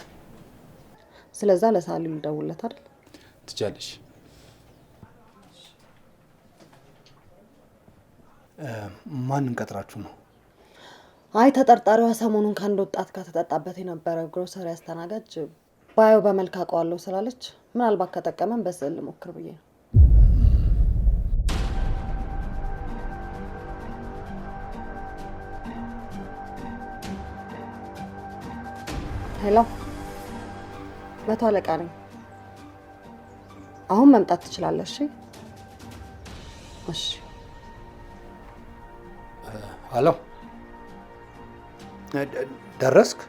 ስለዛ ለሳሊም ልደውልለት አይደል? ትቻለሽ። ማንን ቀጥራችሁ ነው? አይ ተጠርጣሪዋ ሰሞኑን ከአንድ ወጣት ጋር ተጠጣበት የነበረ ግሮሰሪ አስተናጋጅ ባየው በመልክ አውቀዋለሁ ስላለች ምናልባት ከጠቀመን በስዕል ልሞክር ብዬ ነው። ሄሎ፣ መቶ አለቃ ነኝ። አሁን መምጣት ትችላለሽ? እሺ። ሄሎ፣ ደረስክ?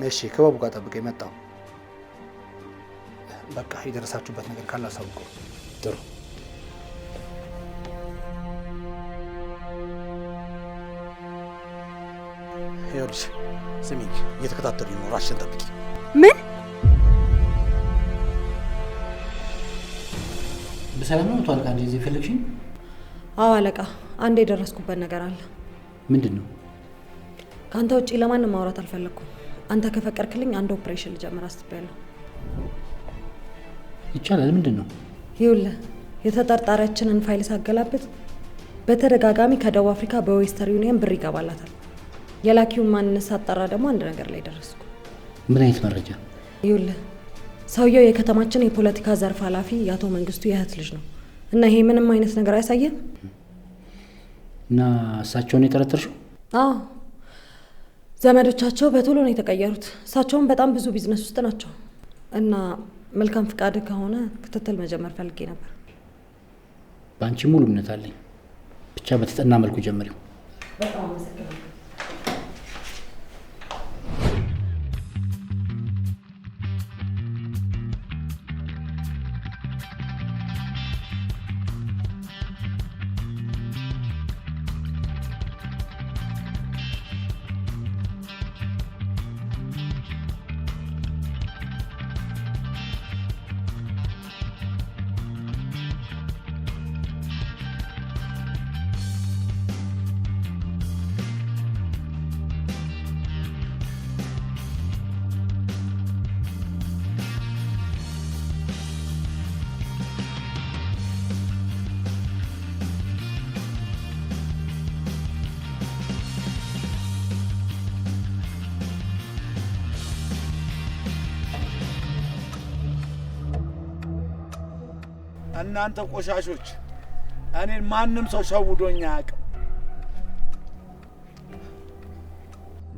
እሺ፣ ክበቡ ጋር ጠብቀኝ፣ መጣሁ። በቃ የደረሳችሁበት ነገር ካለ አሳውቁ። ጥሩ። ይኸውልሽ ስሚኝ፣ እየተከታተሉኝ ነው። ራስሽን ጠብቂ። ምን? በሰላም ነው አቶ አለቃ እንደዚህ የፈለግሽኝ? አዎ አለቃ፣ አንድ የደረስኩበት ነገር አለ። ምንድን ነው? ከአንተ ውጪ ለማንም ማውራት አልፈለግኩም። አንተ ከፈቀድክልኝ አንድ ኦፕሬሽን ልጀምር አስቤያለሁ። ይቻላል። ምንድን ነው? ይኸውልህ የተጠርጣሪያችንን ፋይል ሳገላብጥ በተደጋጋሚ ከደቡብ አፍሪካ በዌስተር ዩኒየን ብር ይገባላታል። የላኪውን ማንነት ሳጣራ ደግሞ አንድ ነገር ላይ ደረስኩ። ምን አይነት መረጃ? ይኸውልህ ሰውየው የከተማችን የፖለቲካ ዘርፍ ኃላፊ የአቶ መንግስቱ የእህት ልጅ ነው እና ይሄ ምንም አይነት ነገር አያሳየም? እና እሳቸውን የጠረጠርሽው? አዎ፣ ዘመዶቻቸው በቶሎ ነው የተቀየሩት። እሳቸውም በጣም ብዙ ቢዝነስ ውስጥ ናቸው እና መልካም ፍቃድ ከሆነ ክትትል መጀመር ፈልጌ ነበር። በአንቺ ሙሉ እምነት አለኝ። ብቻ በተጠና መልኩ ጀምሪው። በጣም አመሰግናለሁ። እናንተ ቆሻሾች፣ እኔን ማንም ሰው ሸውዶኝ አያውቅም።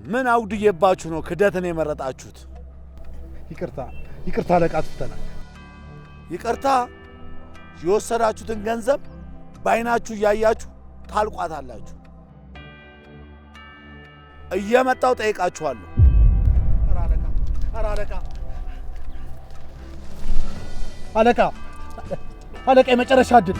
ምን አውድዬባችሁ ነው ክደትን የመረጣችሁት? ይቅርታ አለቃ፣ አጥፍተናል። ይቅርታ? የወሰዳችሁትን ገንዘብ በዓይናችሁ እያያችሁ ታልቋታላችሁ። እየመጣው ጠይቃችኋለሁ። አለቃ የመጨረሻ እድል።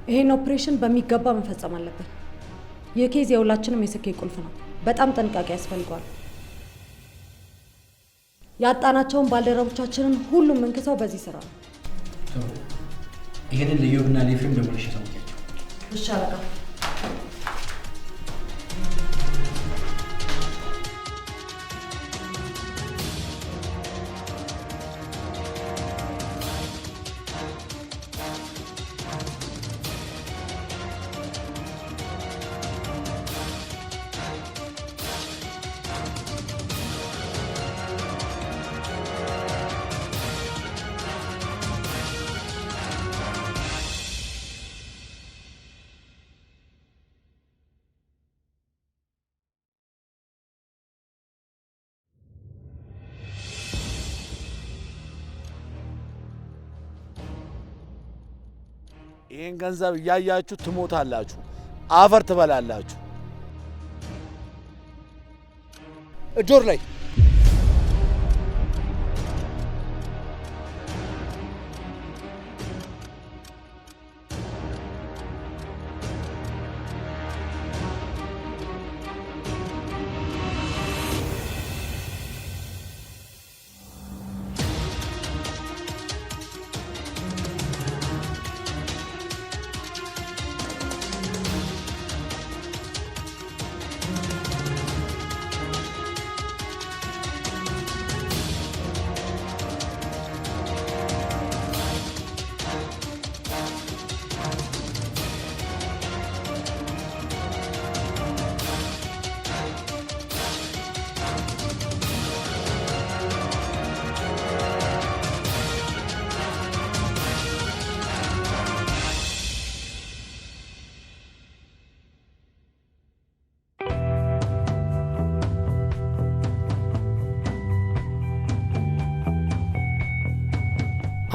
ይሄን ኦፕሬሽን በሚገባ መፈጸም አለብን። ይህ ኬዝ የሁላችንም የስኬት ቁልፍ ነው። በጣም ጥንቃቄ ያስፈልገዋል። ያጣናቸውን ባልደረቦቻችንን ሁሉም እንክሰው በዚህ ስራ ነው። ይሄንን ለዮብና ለኤፍሬም ደውለሽ ታውቂያቸው? እሺ አለቃ። ይህን ገንዘብ እያያችሁ ትሞታላችሁ፣ አፈር ትበላላችሁ። እጆር ላይ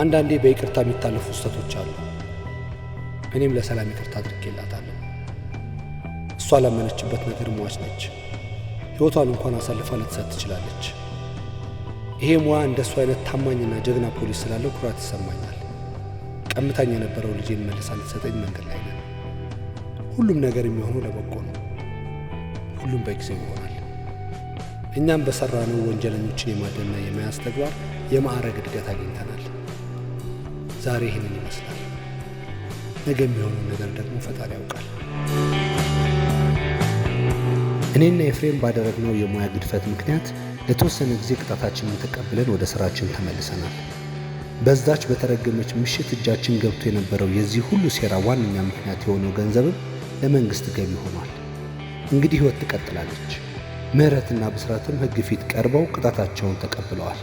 አንዳንዴ በይቅርታ የሚታለፉ ስህተቶች አሉ። እኔም ለሰላም ይቅርታ አድርጌላታለሁ። እሷ ላመነችበት ነገር ሟች ነች። ሕይወቷን እንኳን አሳልፋ ልትሰጥ ትችላለች። ይሄ ሙያ እንደሱ አይነት ታማኝና ጀግና ፖሊስ ስላለው ኩራት ይሰማኛል። ቀምታኝ የነበረው ልጄን መልሳ ልትሰጠኝ መንገድ ላይ ነን። ሁሉም ነገር የሚሆነው ለበጎ ነው። ሁሉም በጊዜው ይሆናል። እኛም በሰራነው ወንጀለኞችን የማደንና የመያዝ ተግባር የማዕረግ እድገት አግኝተናል። ዛሬ ይህንን ይመስላል። ነገ የሚሆነው ነገር ደግሞ ፈጣሪ ያውቃል። እኔና ኤፍሬም ባደረግነው የሙያ ግድፈት ምክንያት ለተወሰነ ጊዜ ቅጣታችንን ተቀብለን ወደ ስራችን ተመልሰናል። በዛች በተረገመች ምሽት እጃችን ገብቶ የነበረው የዚህ ሁሉ ሴራ ዋነኛ ምክንያት የሆነው ገንዘብም ለመንግስት ገቢ ሆኗል። እንግዲህ ህይወት ትቀጥላለች። ምህረትና ብስራትም ህግ ፊት ቀርበው ቅጣታቸውን ተቀብለዋል።